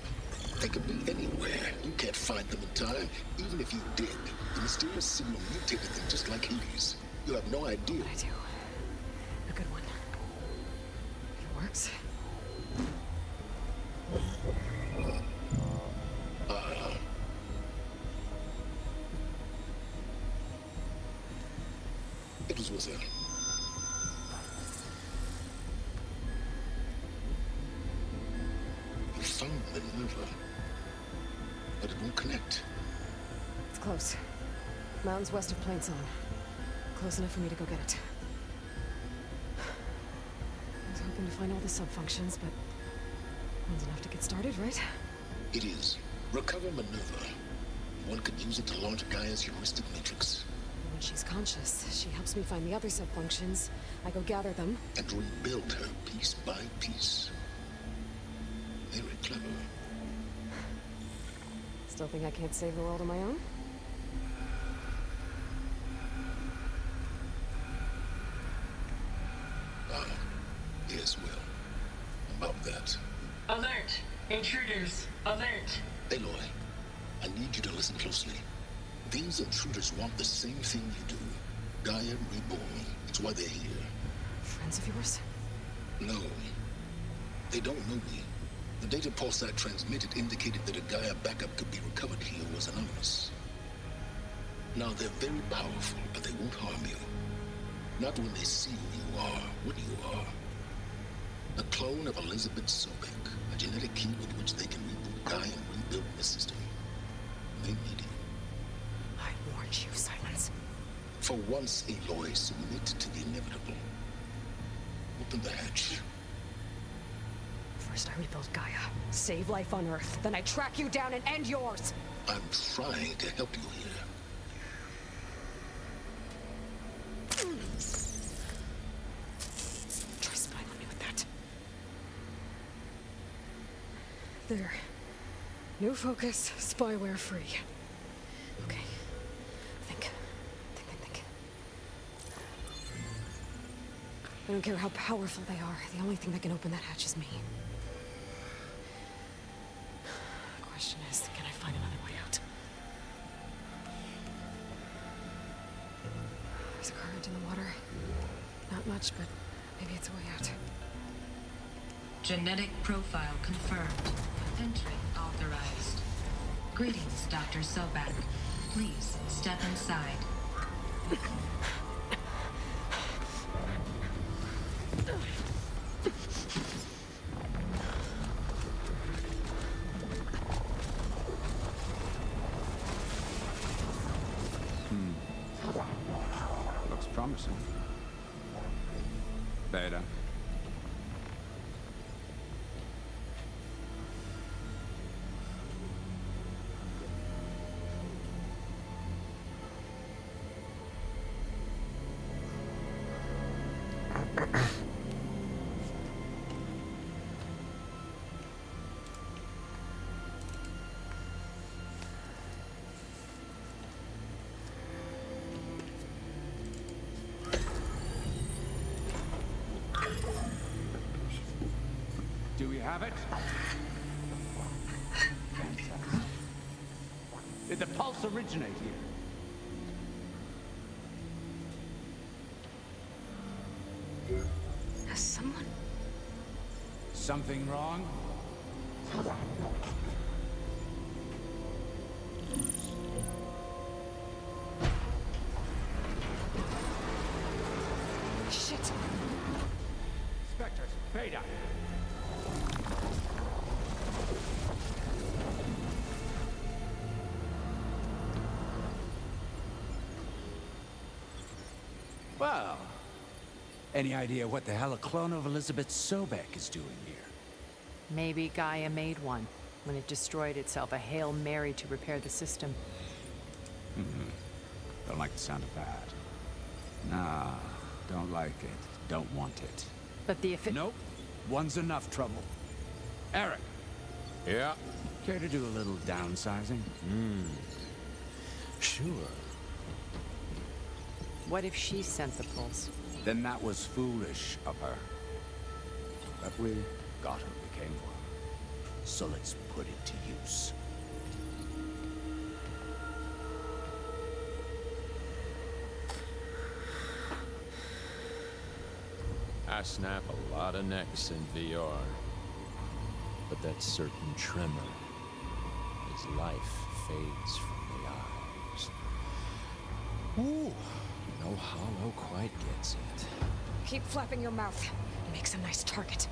They could be anywhere. You can't find them in time. Even if you did, the mysterious signal mutated them just like Hades. You have no idea. I do. A good one. If it works. It was with her. You found Minerva, but it won't connect. It's close. Mountains west of Plainzone. Close enough for me to go get it. I was hoping to find all the subfunctions, but one's enough to get started, right? It is. Recover Minerva. One could use it to launch Gaia's heuristic matrix. When she's conscious, she helps me find the other subfunctions. I go gather them. And rebuild her piece by piece. Very clever. Still think I can't save the world on my own? Yes, well. About that. Alert! Intruders! Alert! Aloy, I need you to listen closely. These intruders want the same thing you do. Gaia reborn. It's why they're here. Friends of yours? No. They don't know me. The data pulse I transmitted indicated that a Gaia backup could be recovered here was anonymous. Now, they're very powerful, but they won't harm you. Not when they see who you are, what you are. A clone of Elizabeth Sobek, a genetic key with which they can reboot Gaia and rebuild the system. They need you. I warned you, Silence. For once, Aloy, submit to the inevitable. Open the hatch. First I rebuild Gaia, save life on Earth, then I track you down and end yours! I'm trying to help you here. Try spying on me with that. There. New focus, spyware free. Okay. Think. I don't care how powerful they are. The only thing that can open that hatch is me. The question is, can I find another way out? There's a current in the water. Not much, but maybe it's a way out. Genetic profile confirmed. Entry authorized. Greetings, Dr. Sobek. Please step inside. Looks promising. Beta. Do we have it? Fantastic. Did the pulse originate here? Has someone... Something wrong? Shit! Spectres, Beta. Well, any idea what the hell a clone of Elizabeth Sobek is doing here? Maybe Gaia made one when it destroyed itself, a Hail Mary to repair the system. Don't like the sound of that. Nah, don't like it. Don't want it. But the Nope. One's enough trouble. Eric. Yeah? Care to do a little downsizing? Sure. What if she sent the pulse? Then that was foolish of her. But we got what we came for. So let's put it to use. I snap a lot of necks in VR. But that certain tremor as life fades from the eyes. Ooh, no hollow quite gets it. Keep flapping your mouth. Makes a nice target.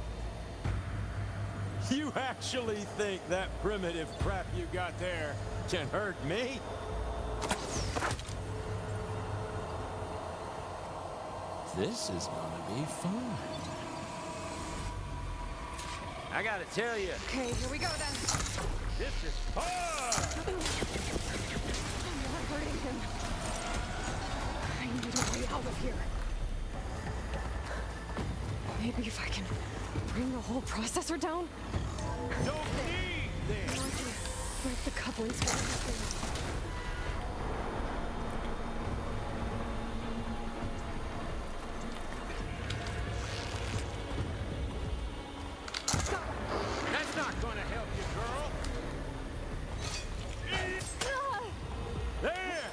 You actually think that primitive crap you got there can hurt me? This is gonna be fun. I gotta tell you. Okay, here we go then. This is hard! I'm not hurting him. I need a way out of here. Maybe if I can bring the whole processor down? Don't need this! I can break the couplings for everything. That's not gonna help you, girl! There!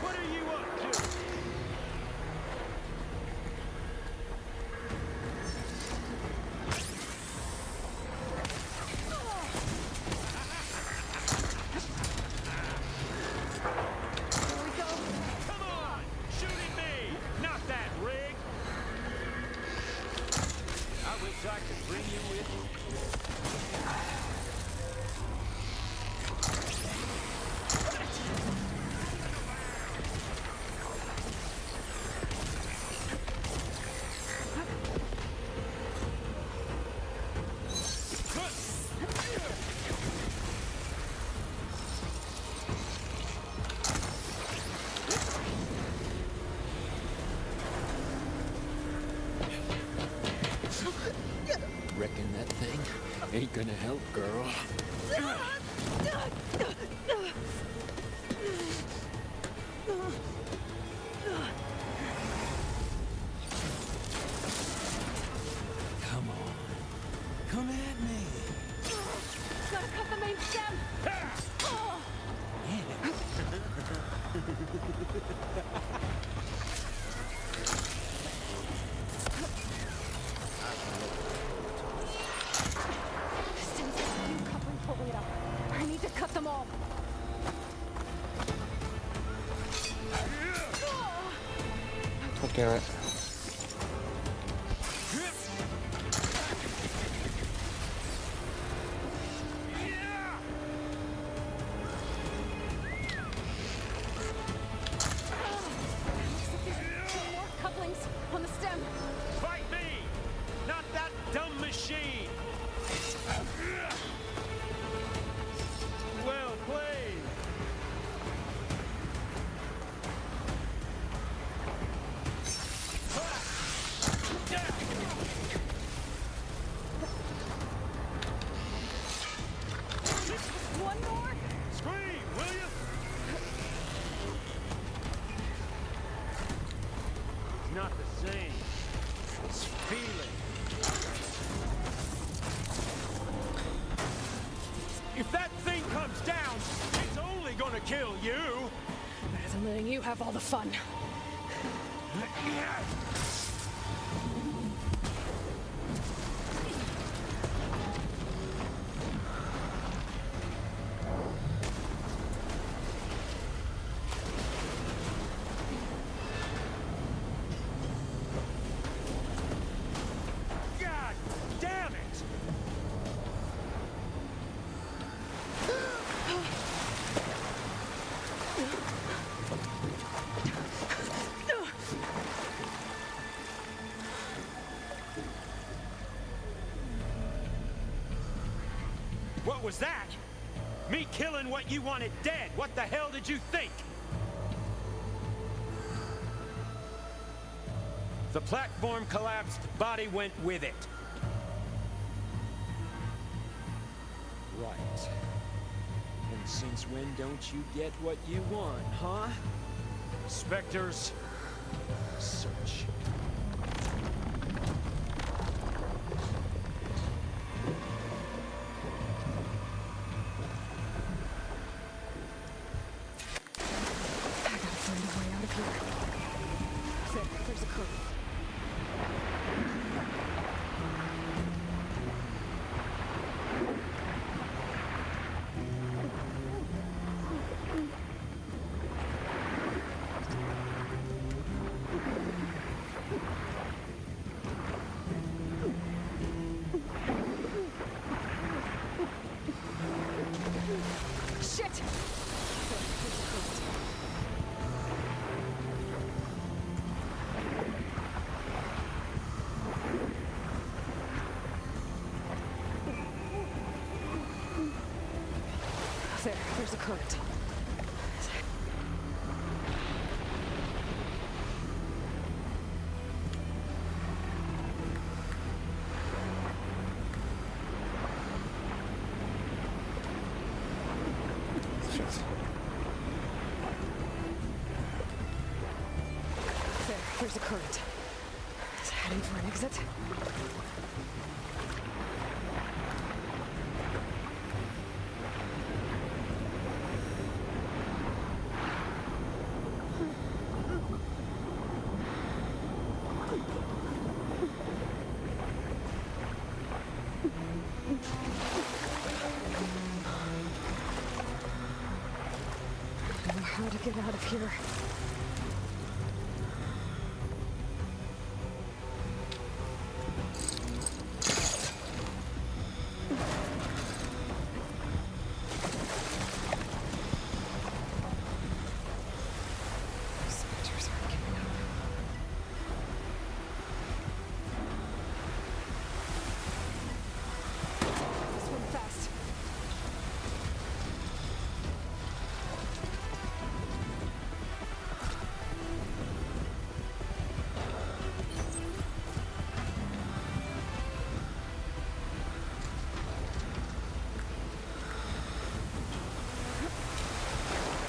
What are you up to? Come on! Shoot at me! Not that rig! I wish I could bring you with me. Reckon that thing ain't gonna help, girl. Come on. Come at me. Gotta cut the main stem! The stem's got a few couplings holding it up. I need to cut them all. God damn it. More couplings on the stem. Fight me! Not that dumb machine! Well played! If that thing comes down, it's only gonna kill you! Better than letting you have all the fun. God damn it! What was that? Me killing what you wanted dead. What the hell did you think? The platform collapsed, body went with it. Right. And since when don't you get what you want, huh? Spectres, search. I gotta find a way out of here. There's a code. Shit! There's a code. There's a current. There's a current. Is it heading for an exit? I don't know how to get out of here. Spectres aren't giving up. Swim fast.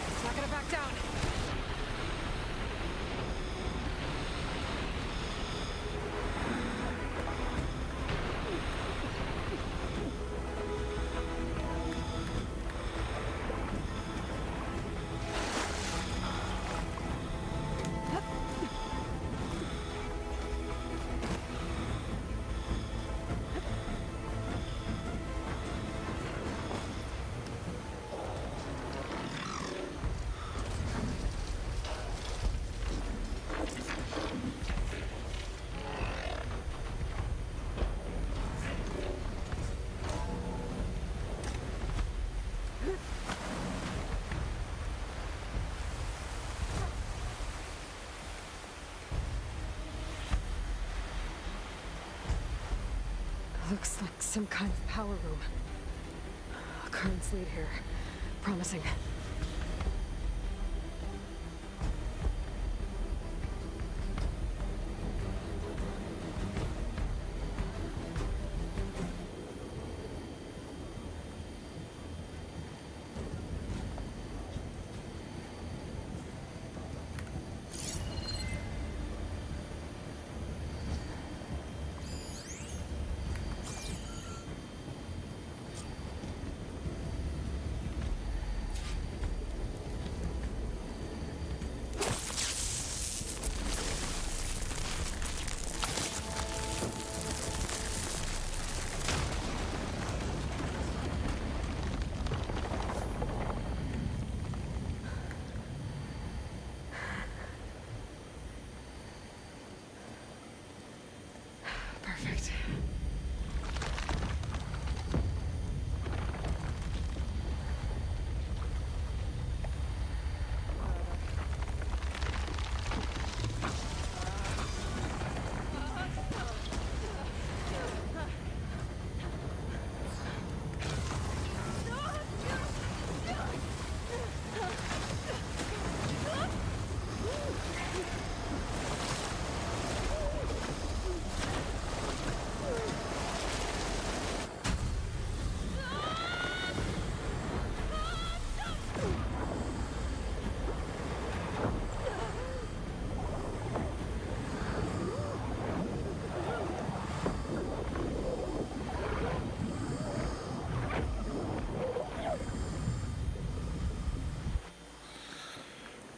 It's not gonna back down. Looks like some kind of power room. A current's lead here. Promising.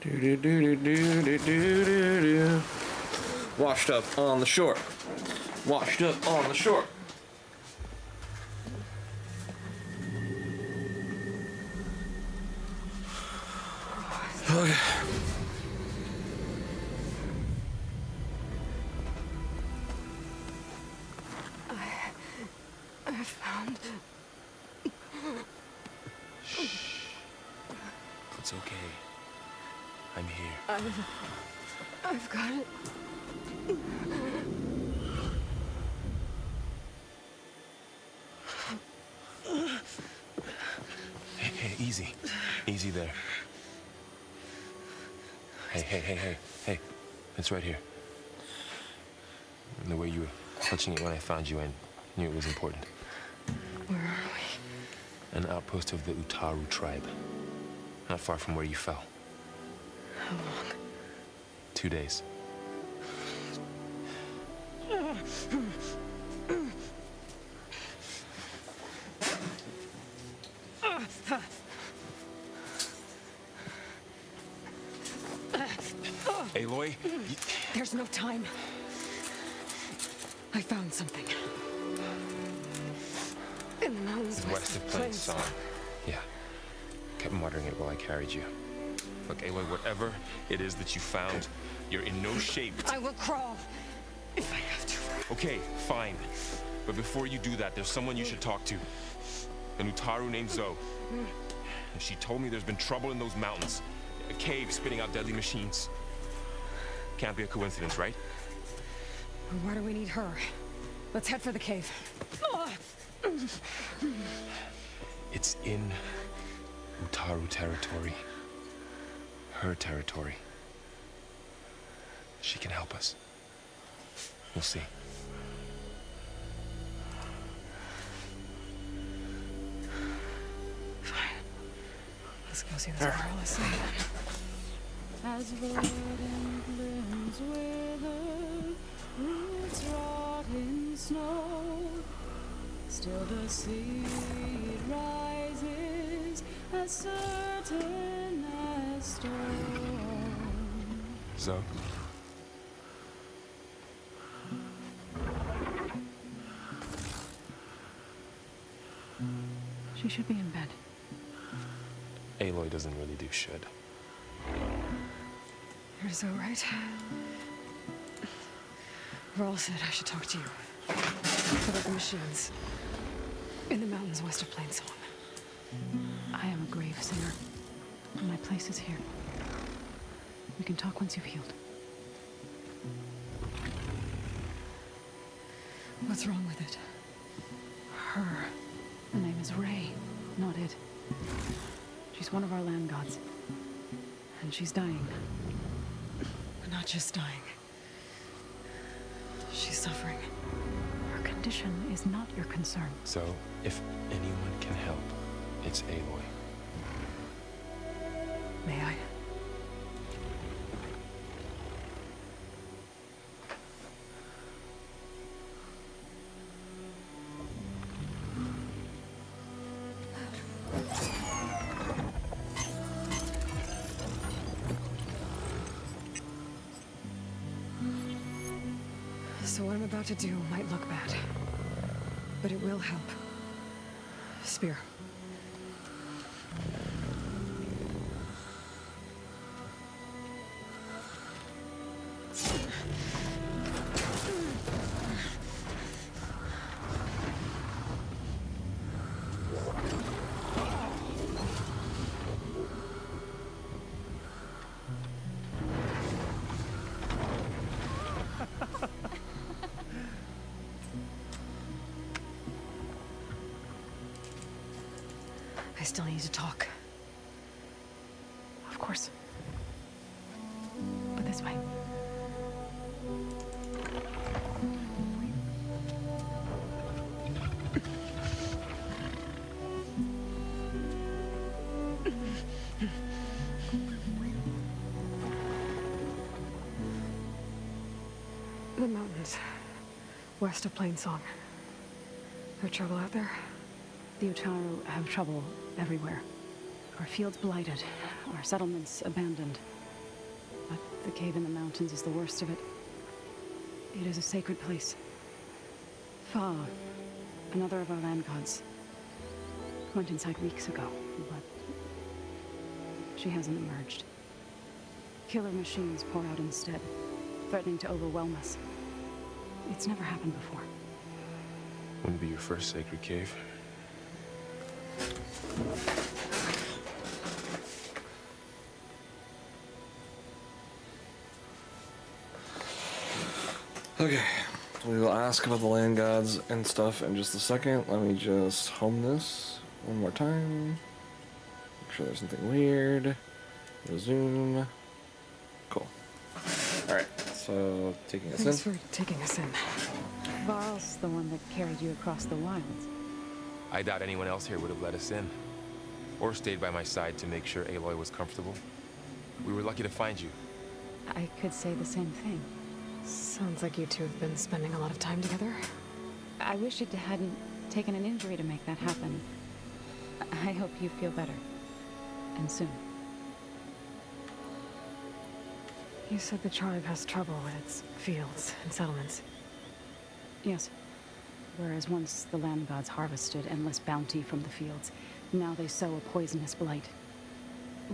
Do. Washed up on the shore. Washed up on the shore. Okay. I found... It's okay. I'm here. I've got it. Hey, easy. Easy there. Hey. It's right here. And the way you were clutching it when I found you, I knew it was important. Where are we? An outpost of the Utaru tribe. Not far from where you fell. How long? 2 days. Aloy? There's no time. I found something. In the mountains West of Plainsong. Yeah. Kept muttering it while I carried you. Look, Aloy, whatever it is that you found, you're in no shape. I will crawl if I have to. Okay, fine. But before you do that, there's someone you should talk to. An Utaru named Zoe. And she told me there's been trouble in those mountains. A cave spitting out deadly machines. Can't be a coincidence, right? Why do we need her? Let's head for the cave. It's in Utaru territory. Her territory. She can help us. We'll see. Fine. Let's go see this wireless thing. As verdant limbs wither, roots rot in snow, still the seed rises as certain as stone. Zoe? She should be in bed. Aloy doesn't really do should. You're so right. Varl said I should talk to you about the machines in the mountains west of Plainsong. I am a grave singer. My place is here. We can talk once you've healed. What's wrong with it? Her. Her name is Ray, not it. She's one of our land gods. And she's dying. But not just dying. She's suffering. Her condition is not your concern. So, if anyone can help, it's Aloy. May I? So what I'm about to do might look bad, but it will help. Spear. I still need to talk. Of course. But this way. The mountains west of Plainsong. There trouble out there? The Utaru have trouble everywhere. Our fields blighted, our settlements abandoned. But the cave in the mountains is the worst of it. It is a sacred place. Fa, another of our land gods, went inside weeks ago, but she hasn't emerged. Killer machines pour out instead, threatening to overwhelm us. It's never happened before. Wouldn't be your first sacred cave. Okay, we will ask about the land gods and stuff in just a second. Let me just home this one more time. Make sure there's nothing weird. Resume. Cool. Alright, so taking us in. Thanks for taking us in. Varl's the one that carried you across the wilds. I doubt anyone else here would have let us in. Or stayed by my side to make sure Aloy was comfortable. We were lucky to find you. I could say the same thing. Sounds like you two have been spending a lot of time together. I wish it hadn't taken an injury to make that happen. I hope you feel better. And soon. You said the tribe has trouble with its fields and settlements. Yes. Whereas once the land gods harvested endless bounty from the fields, now they sow a poisonous blight.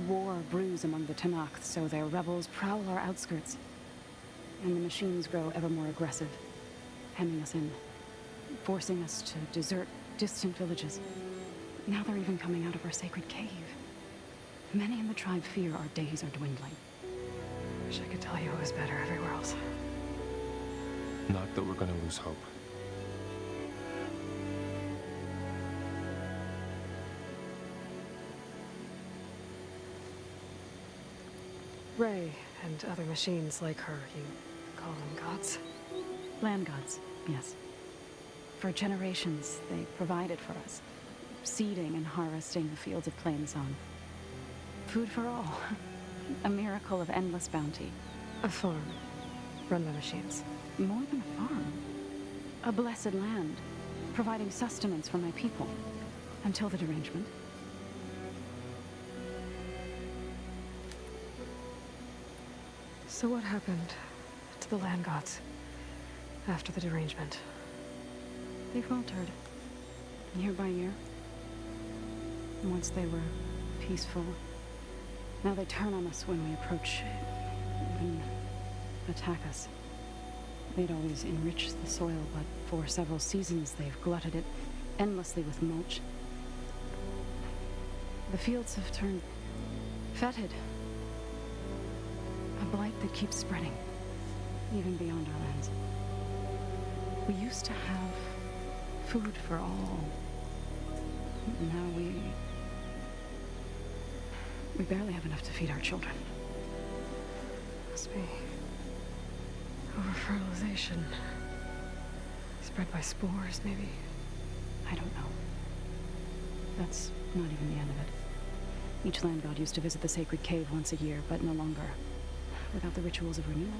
War brews among the Tenakth, so their rebels prowl our outskirts. And the machines grow ever more aggressive, hemming us in, forcing us to desert distant villages. Now they're even coming out of our sacred cave. Many in the tribe fear our days are dwindling. Wish I could tell you it was better everywhere else. Not that we're gonna lose hope. Ray and other machines like her, you call them gods? Land gods, yes. For generations, they provided for us, seeding and harvesting the fields of Plainsong. Food for all. A miracle of endless bounty. A farm, run by machines. More than a farm. A blessed land, providing sustenance for my people. Until the derangement. So what happened to the land gods after the derangement? They faltered, year by year. Once they were peaceful, now they turn on us when we approach, even attack us. They'd always enrich the soil, but for several seasons they've glutted it endlessly with mulch. The fields have turned fetid. A blight that keeps spreading, even beyond our lands. We used to have food for all. Now we barely have enough to feed our children. Must be over-fertilization. Spread by spores, maybe? I don't know. That's not even the end of it. Each land god used to visit the sacred cave once a year, but no longer. Without the rituals of renewal,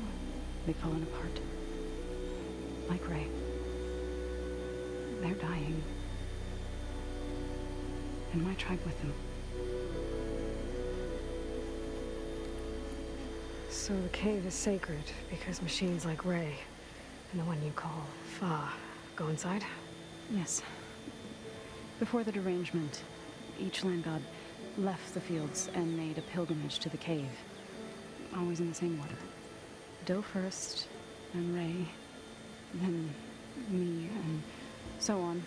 they've fallen apart. Like Ray. They're dying. And my tribe with them. So the cave is sacred because machines like Ray and the one you call Fa go inside? Yes. Before the derangement, each land god left the fields and made a pilgrimage to the cave. Always in the same order. Doe first, then Ray, then me, and so on.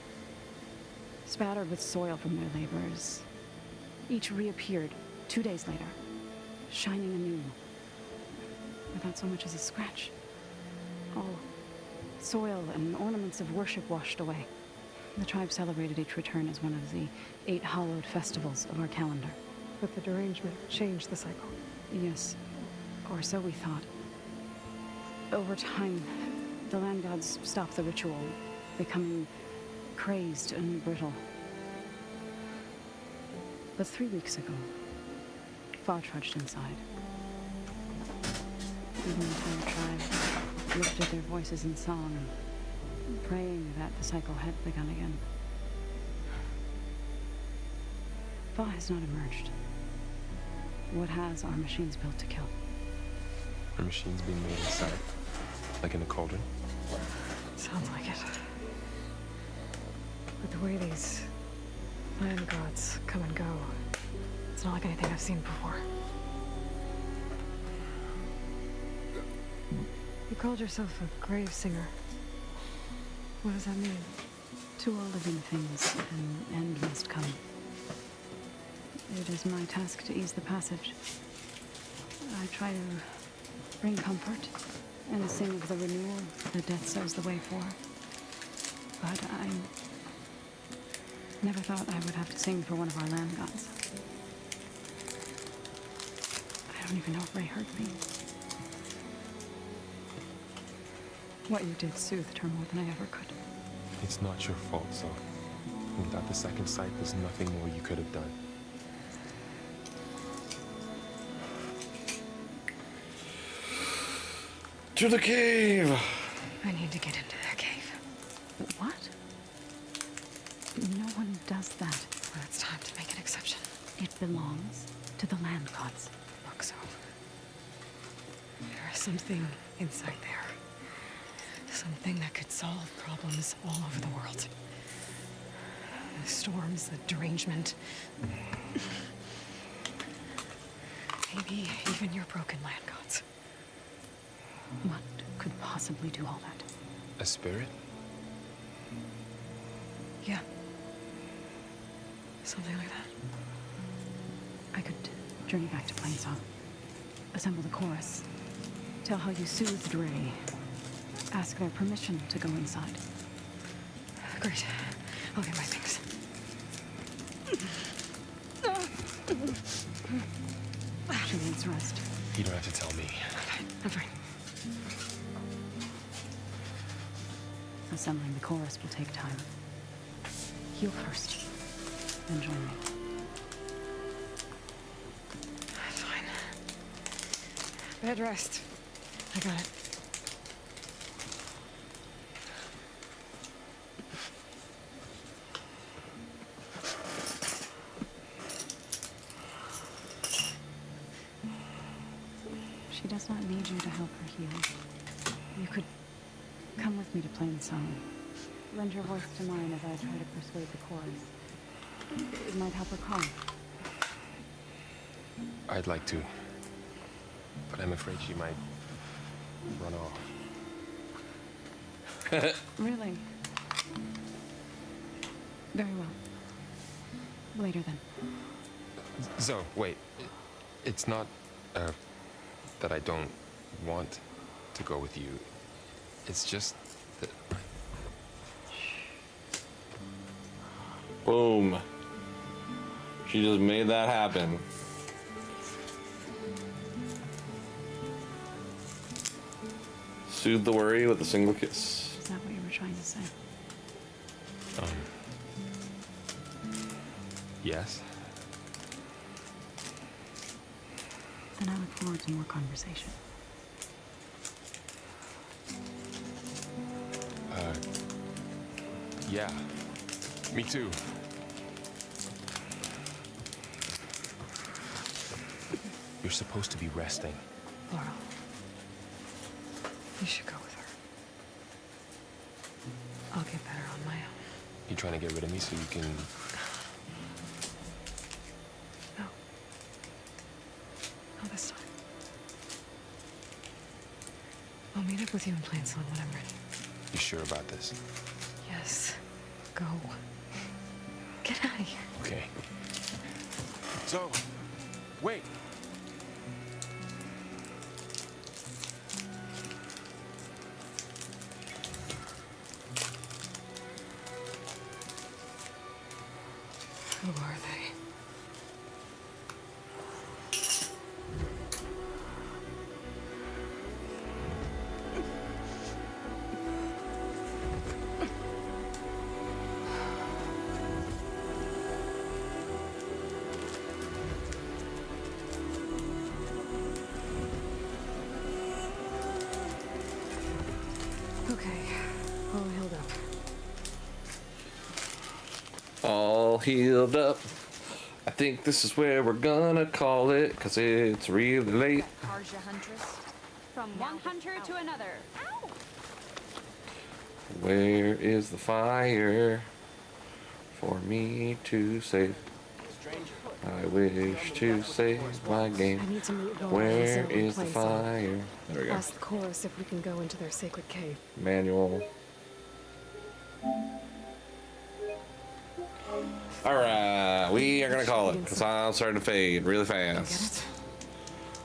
Spattered with soil from their labors. Each reappeared 2 days later, shining anew. Without so much as a scratch. All soil and ornaments of worship washed away. The tribe celebrated each return as one of the 8 hallowed festivals of our calendar. But the derangement changed the cycle. Yes. Or so we thought. Over time, the land gods stopped the ritual, becoming crazed and brittle. But 3 weeks ago, Fa trudged inside. The entire tribe lifted their voices in song, praying that the cycle had begun again. Fa has not emerged. What has our machines built to kill? Are machines being made inside? Like in a cauldron? Sounds like it. But the way these land gods come and go, it's not like anything I've seen before. You called yourself a grave singer. What does that mean? To all living things, an end must come. It is my task to ease the passage. I try to bring comfort and sing of the renewal that death sows the way for. But I never thought I would have to sing for one of our land gods. I don't even know if Ray heard me. What you did soothed her more than I ever could. It's not your fault, so without the second sight, there's nothing more you could have done. To the cave! I need to get into that cave. What? No one does that. Well, it's time to make an exception. It belongs to the land gods. Look, so there is something inside there. Something that could solve problems all over the world. The storms, the derangement. Maybe even your broken land gods. What could possibly do all that? A spirit? Yeah. Something like that. I could journey back to Plainsong, assemble the chorus, tell how you soothed Ray, ask their permission to go inside. Great. I'll get my things. She needs rest. You don't have to tell me. I'm fine. Assembling the chorus will take time. Heal first, then join me. Fine. Bed rest. I got it. She does not need you to help her heal. You could come with me to Plainsong. Lend your voice to mine as I try to persuade the chorus. It might help her calm. I'd like to, but I'm afraid she might run off. Really? Very well. Later then. Zoe, wait. It's not, that I don't want to go with you. It's just that... Boom. She just made that happen. Soothe the worry with a single kiss. Is that what you were trying to say? Yes? Then I look forward to more conversation. Yeah. Me too. You're supposed to be resting. Laurel, you should go with her. I'll get better on my own. You trying to get rid of me so you can... No. Not this time. I'll meet up with you in Plainsong when I'm ready. You sure about this? Yes. Go. Get out of here. Okay. So, wait. Who are they? Okay, all healed up. All healed up. I think this is where we're gonna call it, cause it's really late. Tarja Huntress? from one hunter to another. Ow! Where is the fire for me to save? I wish to save my game. I need to meet Laura Where and is the Plaza. fire? There we go. Ask the chorus if we can go into their sacred cave. Manual. Alright, we are gonna call it because I'm starting to fade really fast.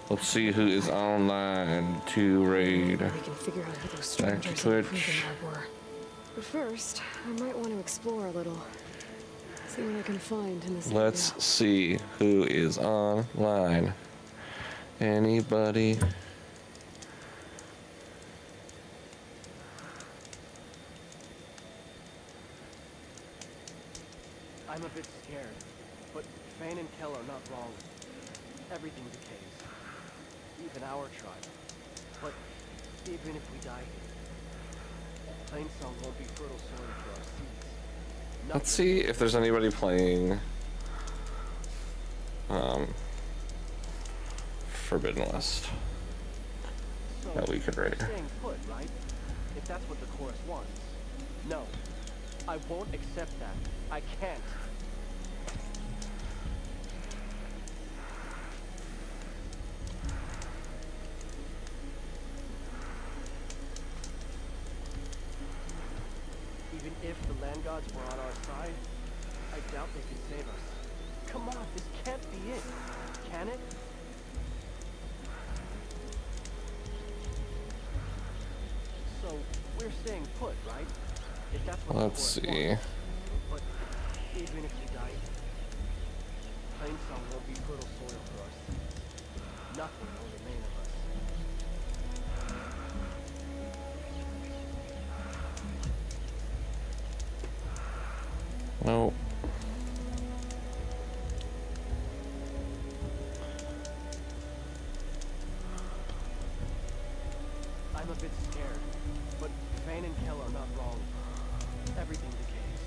Let's see who is online to raid. We can figure out who those Back to strangers in the Twitch. proving lab were. But first, I might want to explore a little. See what I can find in this Let's area. see who is online. Anybody? I'm a bit scared, but Fane and Kel are not wrong. Everything decays. Even our tribe. But even if we die here, Plainsong won't be fertile soil for our seeds. Let's see if there's anybody playing Forbidden West that we could raid. Staying put, right? If that's what the chorus wants. No. I won't accept that. I can't. Even if the land gods were on our side, I doubt they could save us. Come on, this can't be it. Can it? So, we're staying put, right? If that's what Let's see. But even if we die, Plainsong won't be fertile soil for our seeds. Nothing will remain of us. No. I'm a bit scared, but Fane and Kel are not wrong. Everything decays.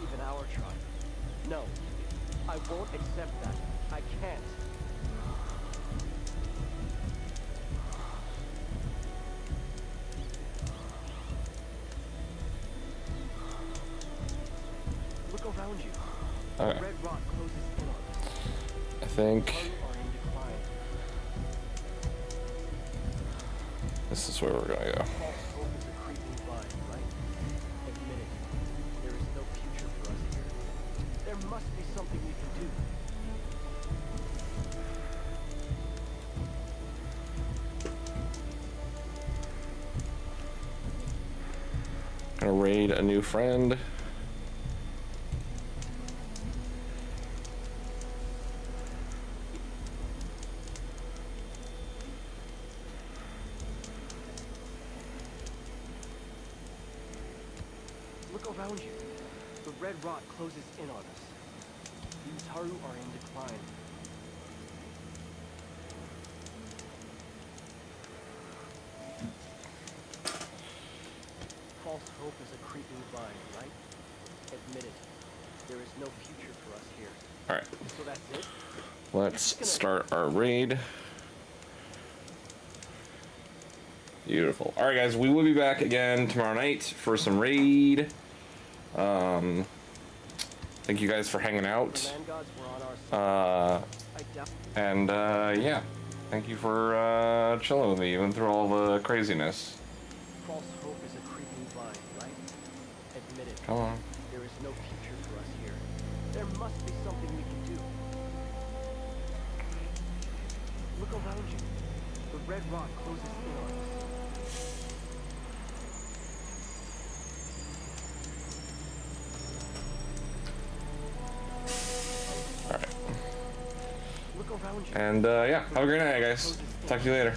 Even our tribe. No, I won't accept that. I can't. Look around you. Okay. Red rock closes in on us. I think You are in decline. this is where we're gonna go. False hope is a creeping vine, right? Admit it. There is no future for us here. There must be something we can do. Gonna raid a new friend. Look around you. The red rock closes in on us. These Haru are in decline. False hope is a creeping vine, right? Admit it. There is no future for us here. Alright. So that's it? Let's start our raid. Beautiful. Alright guys, we will be back again tomorrow night for some raid. Thank you guys for hanging out. Yeah. Thank you for chilling with me even through all the craziness. False hope is a creeping vine, right? Admit it. Come on. There is no future for us here. There must be something we can do. Look around you. The red rock closes in on us. Alright. Look around you. And yeah, have a great night guys. Talk to you later.